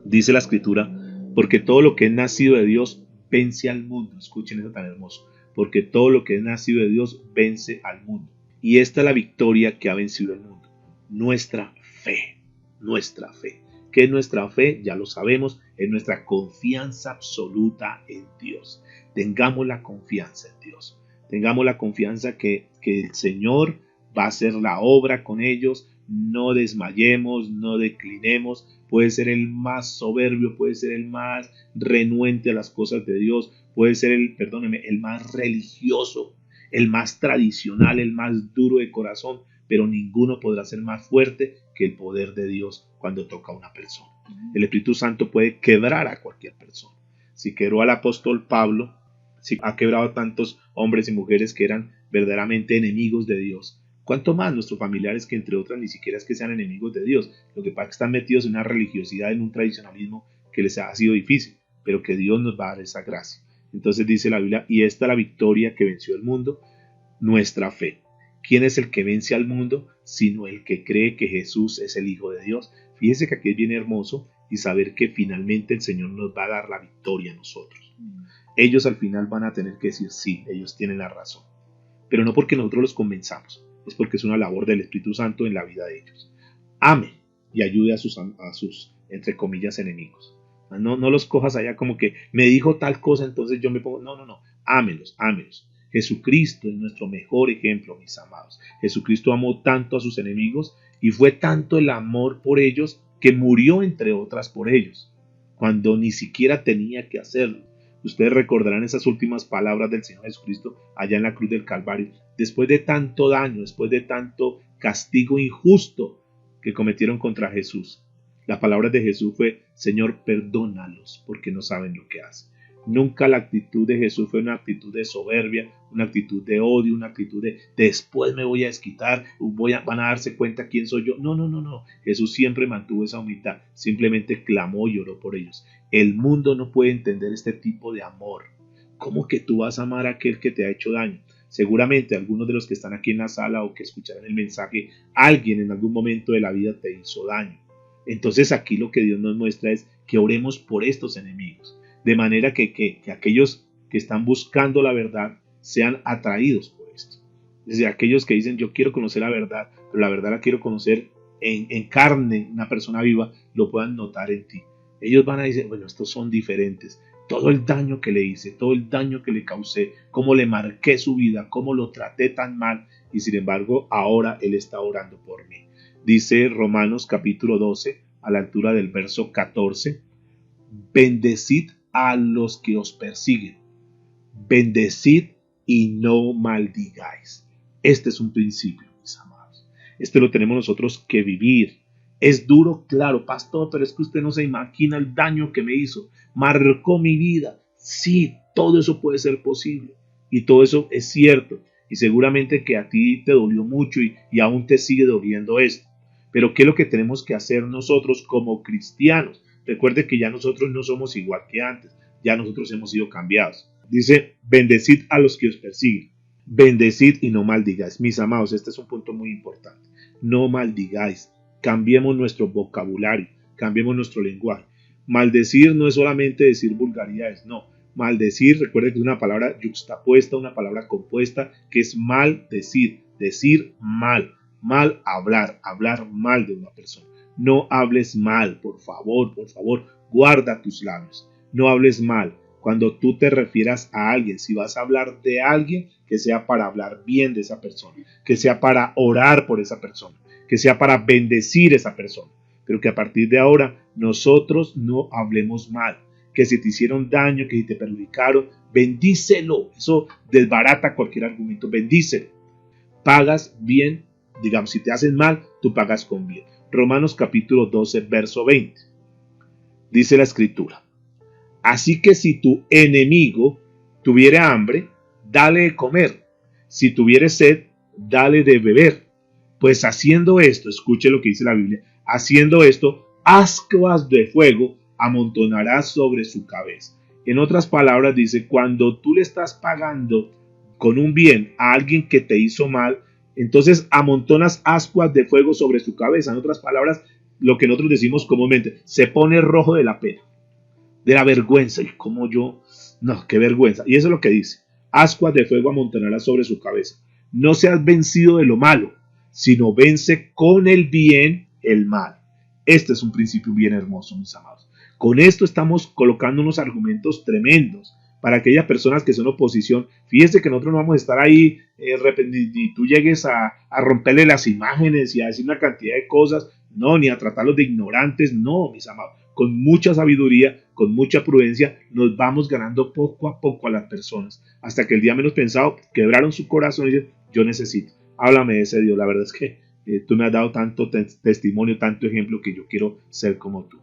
Dice la escritura: porque todo lo que es nacido de Dios vence al mundo. Escuchen eso tan hermoso. Porque todo lo que es nacido de Dios vence al mundo. Y esta es la victoria que ha vencido el mundo: nuestra fe. Nuestra fe. ¿Qué es nuestra fe? Ya lo sabemos, es nuestra confianza absoluta en Dios. Tengamos la confianza en Dios. Tengamos la confianza que el Señor va a hacer la obra con ellos. No desmayemos, no declinemos. Puede ser el más soberbio, puede ser el más renuente a las cosas de Dios, puede ser el más religioso, el más tradicional, el más duro de corazón, pero ninguno podrá ser más fuerte que el poder de Dios cuando toca a una persona. El Espíritu Santo puede quebrar a cualquier persona. Si quebró al apóstol Pablo, si ha quebrado a tantos hombres y mujeres que eran verdaderamente enemigos de Dios, ¿cuánto más nuestros familiares, que entre otras ni siquiera es que sean enemigos de Dios? Lo que pasa es que están metidos en una religiosidad, en un tradicionalismo que les ha sido difícil, pero que Dios nos va a dar esa gracia. Entonces dice la Biblia: y esta es la victoria que venció el mundo, nuestra fe. ¿Quién es el que vence al mundo? Sino el que cree que Jesús es el Hijo de Dios. Fíjese que aquí es bien hermoso y saber que finalmente el Señor nos va a dar la victoria a nosotros. Ellos al final van a tener que decir: sí, ellos tienen la razón. Pero no porque nosotros los convenzamos, es porque es una labor del Espíritu Santo en la vida de ellos. Ame y ayude a sus entre comillas, enemigos. No los cojas allá como que me dijo tal cosa, entonces yo me pongo. No. Ámelos. Jesucristo es nuestro mejor ejemplo, mis amados. Jesucristo amó tanto a sus enemigos y fue tanto el amor por ellos que murió, entre otras, por ellos, cuando ni siquiera tenía que hacerlo. Ustedes recordarán esas últimas palabras del Señor Jesucristo allá en la cruz del Calvario. Después de tanto daño, después de tanto castigo injusto que cometieron contra Jesús, la palabra de Jesús fue: Señor, perdónalos porque no saben lo que hacen. Nunca la actitud de Jesús fue una actitud de soberbia, una actitud de odio, una actitud de después me voy a desquitar, van a darse cuenta quién soy yo. No. Jesús siempre mantuvo esa humildad, simplemente clamó y oró por ellos. El mundo no puede entender este tipo de amor. ¿Cómo que tú vas a amar a aquel que te ha hecho daño? Seguramente algunos de los que están aquí en la sala o que escucharon el mensaje, alguien en algún momento de la vida te hizo daño. Entonces aquí lo que Dios nos muestra es que oremos por estos enemigos, de manera que aquellos que están buscando la verdad sean atraídos por esto. Desde aquellos que dicen: yo quiero conocer la verdad, pero la verdad la quiero conocer en carne, una persona viva, lo puedan notar en ti. Ellos van a decir: bueno, estos son diferentes. Todo el daño que le hice, todo el daño que le causé, cómo le marqué su vida, cómo lo traté tan mal, y sin embargo ahora Él está orando por mí. Dice Romanos capítulo 12, a la altura del verso 14: bendecid a los que os persiguen, bendecid y no maldigáis. Este es un principio, mis amados. Este lo tenemos nosotros que vivir. Es duro, claro, pastor, pero es que usted no se imagina el daño que me hizo. Marcó mi vida. Sí, todo eso puede ser posible. Y todo eso es cierto. Y seguramente que a ti te dolió mucho y aún te sigue doliendo esto. Pero ¿qué es lo que tenemos que hacer nosotros como cristianos? Recuerde que ya nosotros no somos igual que antes. Ya nosotros hemos sido cambiados. Dice: bendecid a los que os persiguen. Bendecid y no maldigáis. Mis amados, este es un punto muy importante. No maldigáis. Cambiemos nuestro vocabulario. Cambiemos nuestro lenguaje. Maldecir no es solamente decir vulgaridades. No. Maldecir, recuerde que es una palabra yuxtapuesta, una palabra compuesta, que es maldecir. Decir mal. Mal hablar. Hablar mal de una persona. No hables mal, por favor, guarda tus labios. No hables mal. Cuando tú te refieras a alguien, si vas a hablar de alguien, que sea para hablar bien de esa persona, que sea para orar por esa persona, que sea para bendecir a esa persona. Pero que a partir de ahora nosotros no hablemos mal. Que si te hicieron daño, que si te perjudicaron, bendícelo. Eso desbarata cualquier argumento, bendícelo. Pagas bien, digamos, si te hacen mal, tú pagas con bien. Romanos capítulo 12, verso 20. Dice la escritura: así que si tu enemigo tuviere hambre, dale de comer. Si tuviere sed, dale de beber. Pues haciendo esto, escuche lo que dice la Biblia, haciendo esto, ascuas de fuego amontonarás sobre su cabeza. En otras palabras dice, cuando tú le estás pagando con un bien a alguien que te hizo mal, entonces amontonas ascuas de fuego sobre su cabeza. En otras palabras, lo que nosotros decimos comúnmente, se pone rojo de la pena, de la vergüenza. Y como yo, no, qué vergüenza. Y eso es lo que dice, ascuas de fuego amontonarás sobre su cabeza. No seas vencido de lo malo, sino vence con el bien el mal. Este es un principio bien hermoso, mis amados. Con esto estamos colocando unos argumentos tremendos para aquellas personas que son oposición. Fíjese que nosotros no vamos a estar ahí y tú llegues a romperle las imágenes y a decir una cantidad de cosas, no, ni a tratarlos de ignorantes, no, mis amados. Con mucha sabiduría, con mucha prudencia, nos vamos ganando poco a poco a las personas, hasta que el día menos pensado quebraron su corazón y dicen, yo necesito, háblame de ese Dios. La verdad es que tú me has dado tanto testimonio, tanto ejemplo, que yo quiero ser como tú.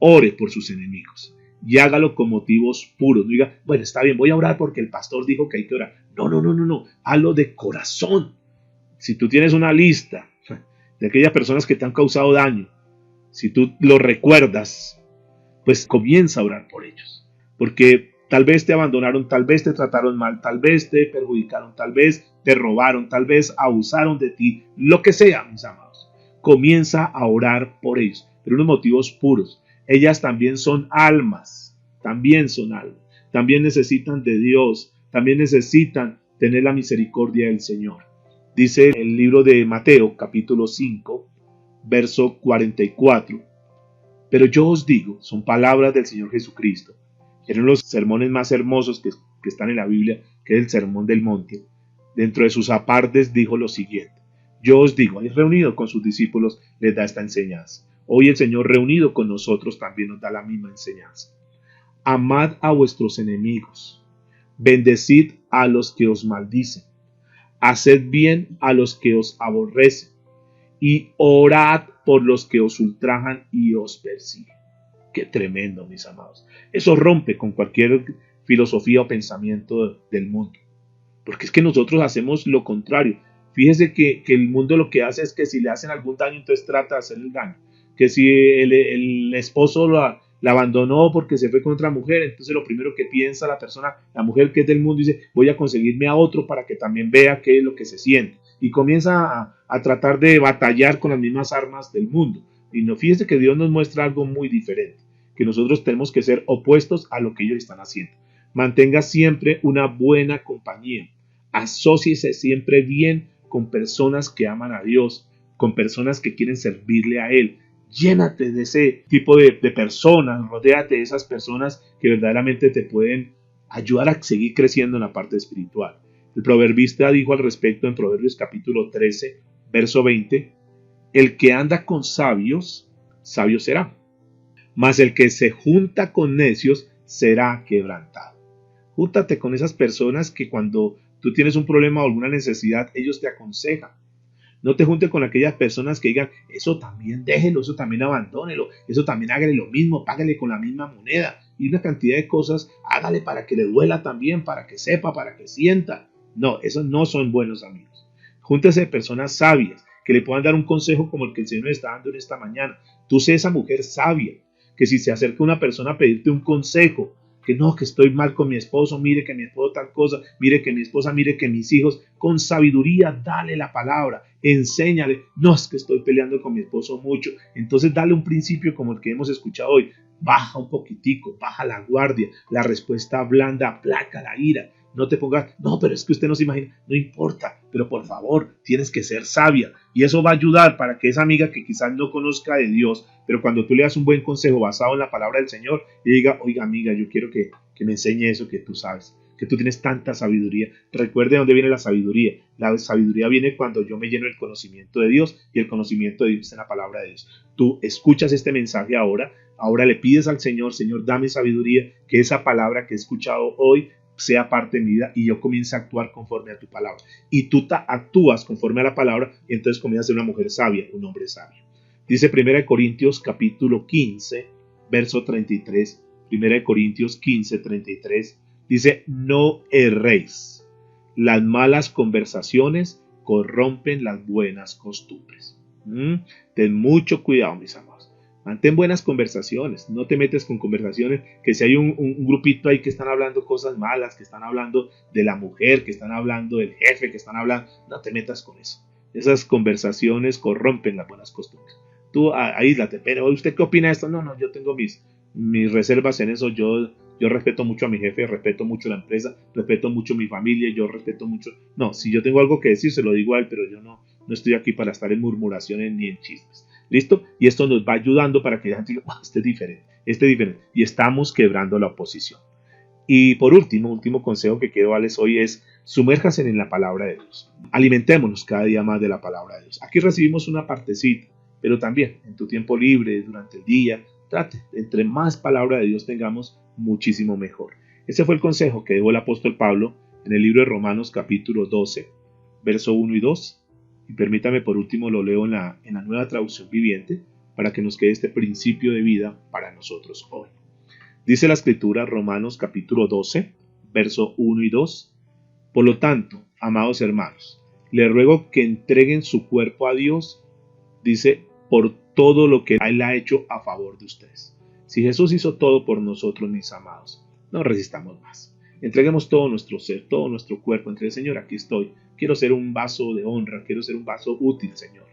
Ore por sus enemigos y hágalo con motivos puros. No diga, bueno, está bien, voy a orar porque el pastor dijo que hay que orar. No, no, no, no, no. Hazlo de corazón. Si tú tienes una lista de aquellas personas que te han causado daño, si tú lo recuerdas, pues comienza a orar por ellos. Porque tal vez te abandonaron, tal vez te trataron mal, tal vez te perjudicaron, tal vez te robaron, tal vez abusaron de ti, lo que sea, mis amados. Comienza a orar por ellos, pero unos motivos puros. Ellas también son almas, también necesitan de Dios, también necesitan tener la misericordia del Señor. Dice el libro de Mateo, capítulo 5, verso 44. Pero yo os digo, son palabras del Señor Jesucristo. Eran los sermones más hermosos que están en la Biblia, que es el Sermón del Monte. Dentro de sus apartes dijo lo siguiente: yo os digo, ahí reunido con sus discípulos les da esta enseñanza. Hoy el Señor reunido con nosotros también nos da la misma enseñanza. Amad a vuestros enemigos, bendecid a los que os maldicen, haced bien a los que os aborrecen y orad por los que os ultrajan y os persiguen. Qué tremendo, mis amados. Eso rompe con cualquier filosofía o pensamiento del mundo. Porque es que nosotros hacemos lo contrario. Fíjese que el mundo lo que hace es que si le hacen algún daño, entonces trata de hacer el daño. Que si el esposo la abandonó porque se fue con otra mujer, entonces lo primero que piensa la persona, la mujer que es del mundo, dice, voy a conseguirme a otro para que también vea qué es lo que se siente. Y comienza a tratar de batallar con las mismas armas del mundo. Y no, fíjese que Dios nos muestra algo muy diferente, que nosotros tenemos que ser opuestos a lo que ellos están haciendo. Mantenga siempre una buena compañía. Asóciese siempre bien con personas que aman a Dios, con personas que quieren servirle a Él. Llénate de ese tipo de personas, rodéate de esas personas que verdaderamente te pueden ayudar a seguir creciendo en la parte espiritual. El proverbista dijo al respecto en Proverbios capítulo 13, verso 20, el que anda con sabios, sabio será, mas el que se junta con necios será quebrantado. Júntate con esas personas que cuando tú tienes un problema o alguna necesidad, ellos te aconsejan. No te juntes con aquellas personas que digan, eso también déjelo, eso también abandónelo, eso también hágale lo mismo, págale con la misma moneda. Y una cantidad de cosas, hágale para que le duela también, para que sepa, para que sienta. No, esos no son buenos amigos. Júntese de personas sabias que le puedan dar un consejo como el que el Señor está dando en esta mañana. Tú sé esa mujer sabia, que si se acerca una persona a pedirte un consejo, que no, que estoy mal con mi esposo, mire que mi esposo tal cosa, mire que mi esposa, mire que mis hijos, con sabiduría dale la palabra, enséñale, no es que estoy peleando con mi esposo mucho, entonces dale un principio como el que hemos escuchado hoy, baja un poquitico, baja la guardia, la respuesta blanda aplaca la ira, no te pongas, no, pero es que usted no se imagina, no importa, pero por favor, tienes que ser sabia y eso va a ayudar para que esa amiga que quizás no conozca de Dios, pero cuando tú le das un buen consejo basado en la palabra del Señor y diga, oiga amiga, yo quiero que me enseñe eso que tú sabes, que tú tienes tanta sabiduría. Recuerde de dónde viene la sabiduría. La sabiduría viene cuando yo me lleno del conocimiento de Dios y el conocimiento de Dios está en la palabra de Dios. Tú escuchas este mensaje ahora le pides al Señor, Señor, dame sabiduría, que esa palabra que he escuchado hoy sea parte de mi vida y yo comience a actuar conforme a tu palabra. Y tú actúas conforme a la palabra y entonces comienzas a ser una mujer sabia, un hombre sabio. Dice 1 Corintios capítulo 15, verso 33. 1 Corintios 15, 33. Dice, no erréis. Las malas conversaciones corrompen las buenas costumbres. Ten mucho cuidado, mis amados. Mantén buenas conversaciones. No te metes con conversaciones que si hay un grupito ahí que están hablando cosas malas, que están hablando de la mujer, que están hablando del jefe, que están hablando, no te metas con eso. Esas conversaciones corrompen las buenas costumbres. Tú aíslate, pero ¿usted qué opina de esto? No, yo tengo mis reservas en eso. Yo respeto mucho a mi jefe, respeto mucho la empresa, respeto mucho mi familia, yo respeto mucho. No, si yo tengo algo que decir, se lo digo a él, pero yo no estoy aquí para estar en murmuraciones ni en chismes. ¿Listo? Y esto nos va ayudando para que la gente diga, este es diferente. Y estamos quebrando la oposición. Y por último consejo que quiero darles hoy es, sumérjanse en la palabra de Dios. Alimentémonos cada día más de la palabra de Dios. Aquí recibimos una partecita, pero también en tu tiempo libre, durante el día, trate, entre más palabra de Dios tengamos, muchísimo mejor. Ese fue el consejo que dejó el apóstol Pablo en el libro de Romanos capítulo 12, verso 1 y 2. Y permítame por último lo leo en la nueva traducción viviente para que nos quede este principio de vida para nosotros hoy. Dice la escritura, Romanos capítulo 12, verso 1 y 2. Por lo tanto, amados hermanos, les ruego que entreguen su cuerpo a Dios, dice, por todo lo que Él ha hecho a favor de ustedes. Si Jesús hizo todo por nosotros, mis amados, no resistamos más. Entreguemos todo nuestro ser, todo nuestro cuerpo. Entre Señor, aquí estoy. Quiero ser un vaso de honra, quiero ser un vaso útil, Señor.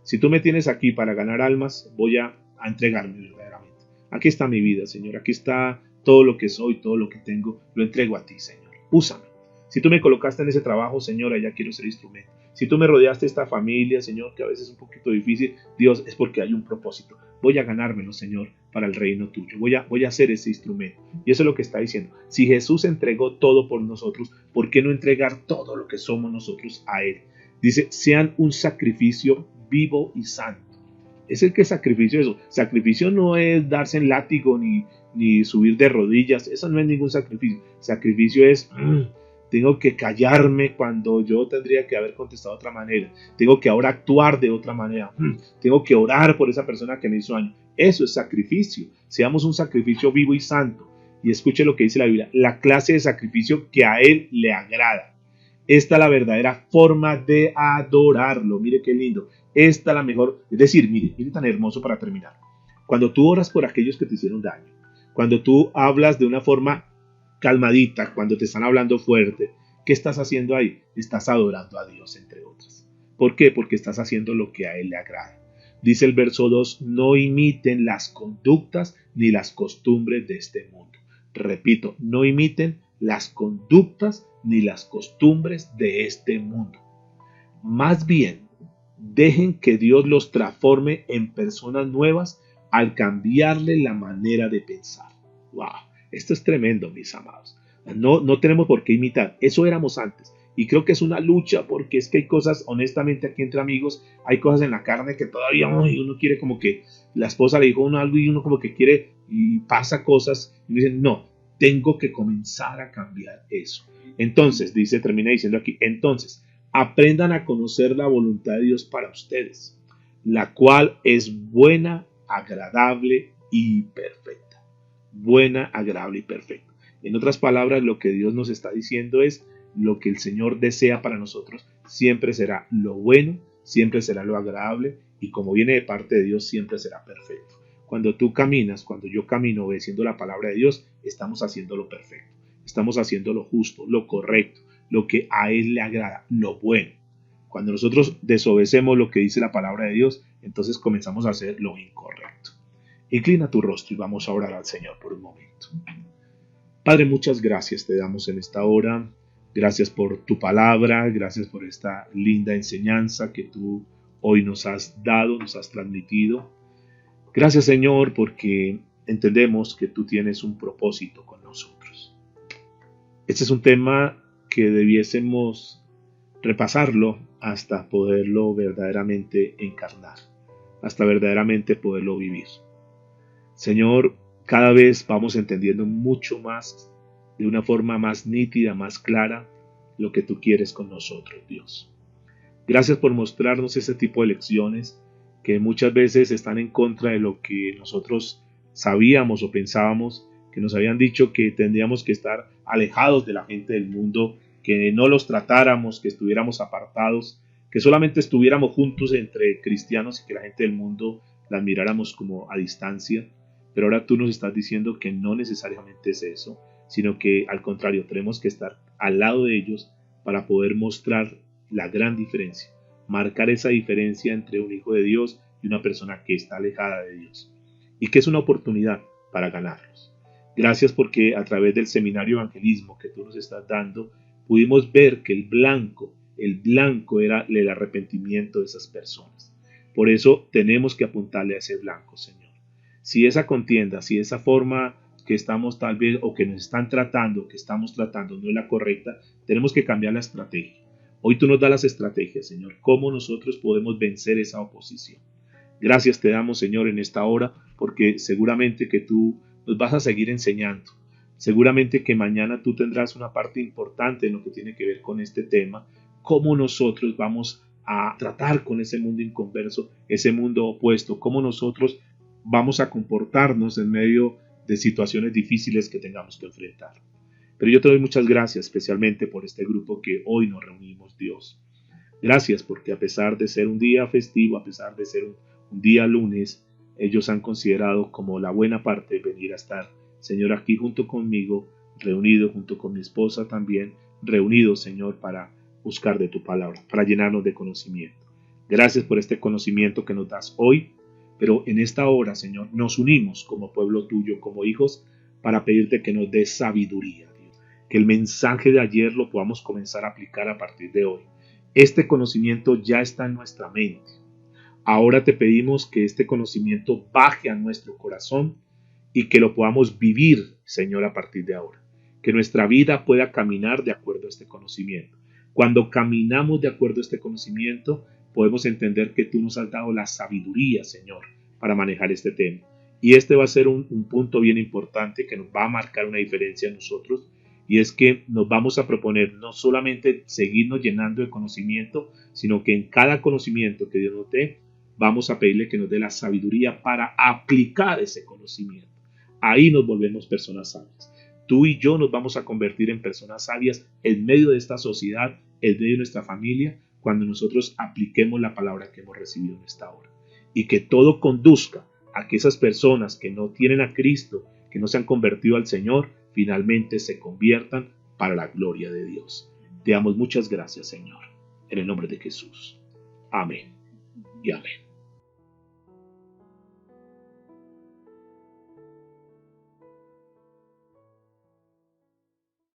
Si tú me tienes aquí para ganar almas, voy a entregarme verdaderamente. Aquí está mi vida, Señor. Aquí está todo lo que soy, todo lo que tengo. Lo entrego a ti, Señor. Úsame. Si tú me colocaste en ese trabajo, Señor, allá quiero ser instrumento. Si tú me rodeaste esta familia, Señor, que a veces es un poquito difícil, Dios, es porque hay un propósito. Voy a ganármelo, Señor, para el reino tuyo. Voy a ser ese instrumento. Y eso es lo que está diciendo. Si Jesús entregó todo por nosotros, ¿por qué no entregar todo lo que somos nosotros a Él? Dice, sean un sacrificio vivo y santo. Es el que sacrificio eso. Sacrificio no es darse en látigo ni subir de rodillas. Eso no es ningún sacrificio. Sacrificio es... tengo que callarme cuando yo tendría que haber contestado de otra manera. Tengo que ahora actuar de otra manera. Tengo que orar por esa persona que me hizo daño. Eso es sacrificio. Seamos un sacrificio vivo y santo. Y escuche lo que dice la Biblia. La clase de sacrificio que a Él le agrada. Esta es la verdadera forma de adorarlo. Mire qué lindo. Esta es la mejor. Es decir, mire tan hermoso para terminar. Cuando tú oras por aquellos que te hicieron daño. Cuando tú hablas de una forma calmadita, cuando te están hablando fuerte, ¿qué estás haciendo ahí? Estás adorando a Dios, entre otras. ¿Por qué? Porque estás haciendo lo que a Él le agrada. Dice el verso 2, no imiten las conductas ni las costumbres de este mundo. Repito, no imiten las conductas ni las costumbres de este mundo. Más bien, dejen que Dios los transforme en personas nuevas al cambiarle la manera de pensar. ¡Wow! Esto es tremendo, mis amados. No tenemos por qué imitar. Eso éramos antes. Y creo que es una lucha porque es que hay cosas, honestamente, aquí entre amigos, hay cosas en la carne que todavía uno quiere como que la esposa le dijo uno algo y uno como que quiere y pasa cosas y dicen, no, tengo que comenzar a cambiar eso. Entonces, termina diciendo aquí, entonces, aprendan a conocer la voluntad de Dios para ustedes, la cual es buena, agradable y perfecta. Buena, agradable y perfecta. En otras palabras, lo que Dios nos está diciendo es lo que el Señor desea para nosotros siempre será lo bueno, siempre será lo agradable y como viene de parte de Dios siempre será perfecto. Cuando tú caminas, cuando yo camino obedeciendo la palabra de Dios, estamos haciendo lo perfecto, estamos haciendo lo justo, lo correcto, lo que a Él le agrada, lo bueno. Cuando nosotros desobedecemos lo que dice la palabra de Dios, entonces comenzamos a hacer lo incorrecto. Inclina tu rostro y vamos a orar al Señor por un momento. Padre, muchas gracias te damos en esta hora. Gracias por tu palabra, gracias por esta linda enseñanza que tú hoy nos has dado, nos has transmitido. Gracias, Señor, porque entendemos que tú tienes un propósito con nosotros. Este es un tema que debiésemos repasarlo hasta poderlo verdaderamente encarnar, hasta verdaderamente poderlo vivir. Señor, cada vez vamos entendiendo mucho más de una forma más nítida, más clara, lo que tú quieres con nosotros, Dios. Gracias por mostrarnos ese tipo de lecciones que muchas veces están en contra de lo que nosotros sabíamos o pensábamos, que nos habían dicho que tendríamos que estar alejados de la gente del mundo, que no los tratáramos, que estuviéramos apartados, que solamente estuviéramos juntos entre cristianos y que la gente del mundo las miráramos como a distancia. Pero ahora tú nos estás diciendo que no necesariamente es eso, sino que al contrario, tenemos que estar al lado de ellos para poder mostrar la gran diferencia, marcar esa diferencia entre un hijo de Dios y una persona que está alejada de Dios, y que es una oportunidad para ganarlos. Gracias porque a través del seminario evangelismo que tú nos estás dando, pudimos ver que el blanco era el arrepentimiento de esas personas. Por eso tenemos que apuntarle a ese blanco, Señor. Si esa contienda, si esa forma que estamos tal vez o que nos están tratando, que estamos tratando no es la correcta, tenemos que cambiar la estrategia. Hoy tú nos das las estrategias, Señor, cómo nosotros podemos vencer esa oposición. Gracias te damos, Señor, en esta hora, porque seguramente que tú nos vas a seguir enseñando. Seguramente que mañana tú tendrás una parte importante en lo que tiene que ver con este tema, cómo nosotros vamos a tratar con ese mundo inconverso, ese mundo opuesto, cómo nosotros vamos a comportarnos en medio de situaciones difíciles que tengamos que enfrentar. Pero yo te doy muchas gracias, especialmente por este grupo que hoy nos reunimos, Dios. Gracias porque a pesar de ser un día festivo, a pesar de ser un día lunes, ellos han considerado como la buena parte venir a estar, Señor, aquí junto conmigo, reunido junto con mi esposa también, reunidos, Señor, para buscar de tu palabra, para llenarnos de conocimiento. Gracias por este conocimiento que nos das hoy, pero en esta hora, Señor, nos unimos como pueblo tuyo, como hijos, para pedirte que nos des sabiduría, Dios. Que el mensaje de ayer lo podamos comenzar a aplicar a partir de hoy. Este conocimiento ya está en nuestra mente. Ahora te pedimos que este conocimiento baje a nuestro corazón y que lo podamos vivir, Señor, a partir de ahora. Que nuestra vida pueda caminar de acuerdo a este conocimiento. Cuando caminamos de acuerdo a este conocimiento, podemos entender que tú nos has dado la sabiduría, Señor, para manejar este tema. Y este va a ser un punto bien importante que nos va a marcar una diferencia en nosotros. Y es que nos vamos a proponer no solamente seguirnos llenando de conocimiento, sino que en cada conocimiento que Dios nos dé, vamos a pedirle que nos dé la sabiduría para aplicar ese conocimiento. Ahí nos volvemos personas sabias. Tú y yo nos vamos a convertir en personas sabias en medio de esta sociedad, en medio de nuestra familia, cuando nosotros apliquemos la palabra que hemos recibido en esta hora. Y que todo conduzca a que esas personas que no tienen a Cristo, que no se han convertido al Señor, finalmente se conviertan para la gloria de Dios. Te damos muchas gracias, Señor, en el nombre de Jesús. Amén y amén.